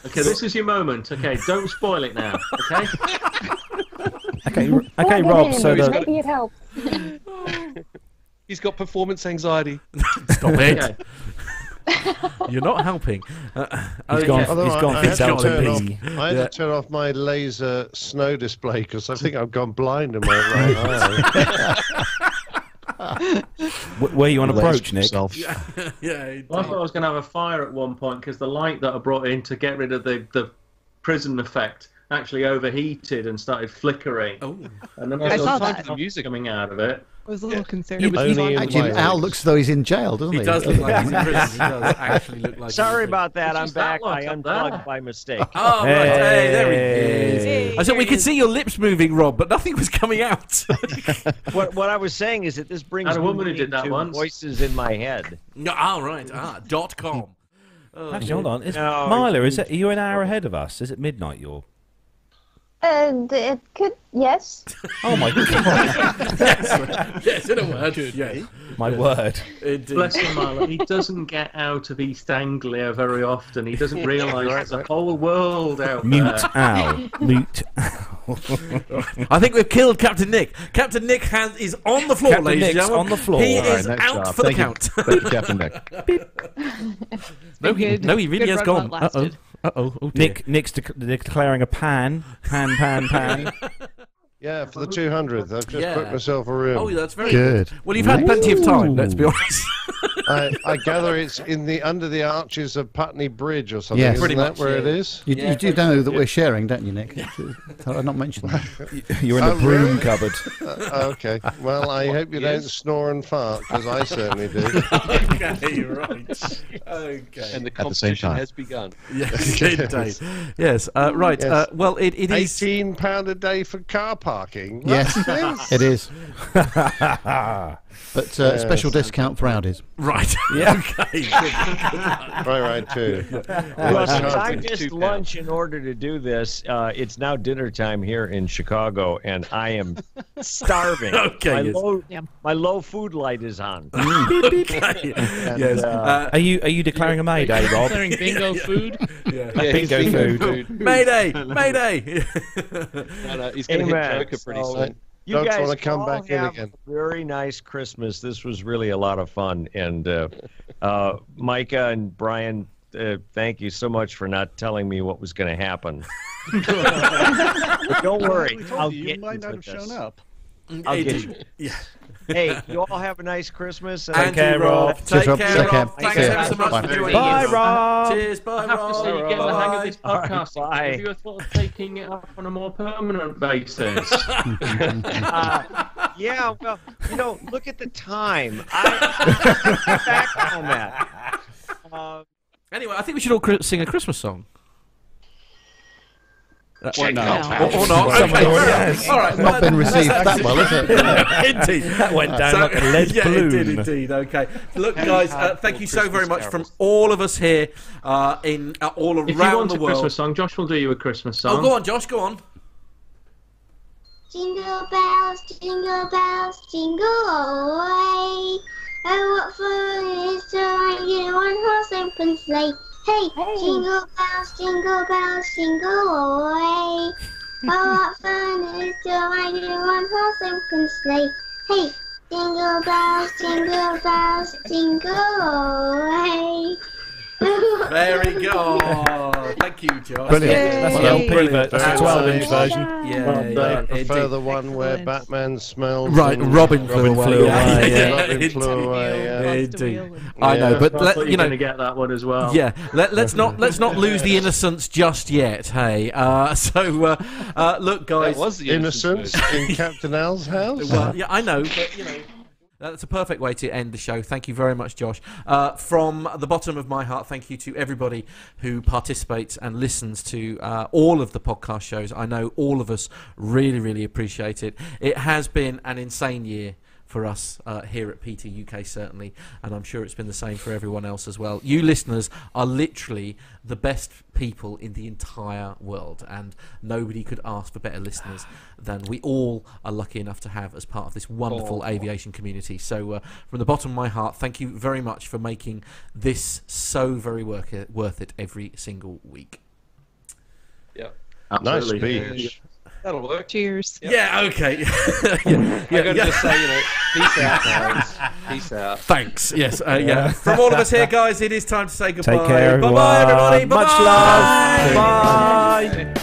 Okay, this is your moment. Okay, don't spoil it now. Okay. Okay, Rob. So the Maybe it helps. He's got performance anxiety. Stop it. Okay. You're not helping. he's gone. Although He's gone. I Fixed had out to to turn me. off- I had to turn off my laser snow display because I think I've gone blind in my right eye. Where you on approach, Nick? Yeah. Well, I thought I was going to have a fire at one point because the light that I brought in to get rid of the prison effect actually overheated and started flickering. Oh. And then I saw saw that. the music coming out of it. I was a little concerned. Actually, Al looks as though he's in jail, doesn't he? He does look like he's in prison. He does actually look like. Sorry he's in about that. I'm What's that back. I like up unplugged there? by mistake. Oh, right. Hey, there he is. Hey, I said we there could he see your lips moving, Rob, but nothing was coming out. What I was saying is that this brings Had a woman who me did that to once. voices in my head. No, right. .com. Actually, hold on. Is No, Marla, are you an hour ahead of us? Is it midnight? You're. It could, yes. Oh my god! Yes, in a word. Yes. My word. Indeed. Bless him, Marla. He doesn't get out of East Anglia very often. He doesn't realise there's a whole world out Mute there. Al. Mute. I think we've killed Captain Nick. Captain Nick is on the floor, Captain ladies and Nick's gentlemen. on the floor. He All right, is nice out job. for the Thank you. count. Thank you, Captain Nick. No, he really good has run gone. while it lasted. Oh dear. Nick's declaring a pan. Yeah, for the 200th. I've just Yeah. booked myself a room. Oh, that's very Good. Well, you've had plenty of time, let's be honest. I gather it's under the arches of Putney Bridge or something. Yes. Isn't Pretty that much, where yeah. it is? You do know that we're sharing, don't you, Nick? I've not mentioned that. You're in the Oh, broom really? cupboard. Okay. Well, I hope you don't snore and fart, because I certainly do. Okay, right. Okay. And the At the same competition time. has begun. Yes, indeed. Yes, right. Yes. Well, it is... £18 a day for car parking. Yes, That's it is. But special discount for Audis. Right. Yeah. Okay. right, too. Well, since I It's missed £2. lunch in order to do this, it's now dinner time here in Chicago, and I am starving. Okay, My low food light is on. Okay. Yes. Are you declaring a mayday, Rob? Declaring bingo food. Yeah. Bingo food. Mayday! Mayday! No, he's going to hit Amen. Joker pretty So, soon. You Dogs guys wanna come all back in have again. a very nice Christmas. This was really a lot of fun. And Micah and Brian, thank you so much for not telling me what was going to happen. But don't worry. I'll You get might you not with have shown this. up. I'll get you. Yeah. Hey, you all have a nice Christmas. Take care, Rob. Take Rob. care, Take care. Rob. Thanks See ya. ever so much Bye. for joining Bye, us. Rob. Cheers. Bye, I have to say, you're getting the hang of this All right, podcast. bye. Have you thought of taking it up on a more permanent basis? Yeah, well, look at the time. I'm back on that. Anyway, I think we should all sing a Christmas song. Or not. Or not. Okay. All right. Not been received that well, is it? Indeed. That went down like a lead yeah, balloon. it did indeed. Okay. Look, guys, thank you so very much from all of us here in all around If you want the a world. Christmas song, Josh will do you a Christmas Oh, song. go on, Josh. Go on. Jingle bells, jingle all the way. Oh, what fun it is to ride in a one-horse open sleigh. Hey, jingle bells, jingle all the way. Oh, what fun it is to ride in a one-horse open sleigh. Hey, jingle bells, jingle all the way. Very good. Oh, thank you, Josh. Brilliant. That's the LP, that's the 12-inch version. I prefer the one where Batman smells. Right, Robin flew away. Robin flew away. Indeed. I know, but you're going to get that one as well. Yeah, let's not lose the innocence just yet. Hey, look, guys, That was the innocence in Captain Al's house. Well, yeah, I know, but that's a perfect way to end the show. Thank you very much, Josh. From the bottom of my heart, thank you to everybody who participates and listens to all of the podcast shows. I know all of us really, really appreciate it. It has been an insane year for us here at PT UK, certainly, and I'm sure it's been the same for everyone else as well. You listeners are literally the best people in the entire world, and nobody could ask for better listeners than we all are lucky enough to have as part of this wonderful aviation community. So from the bottom of my heart, thank you very much for making this so very worth it every single week. Yeah, nice speech. That'll work. Cheers. Yep. Yeah, okay. I gotta just say, peace out, guys. Peace out. Thanks. Yes. Yeah. From all of us here, guys, it is time to say goodbye. Take care, Bye-bye, everybody. Much Bye-bye. love. Bye.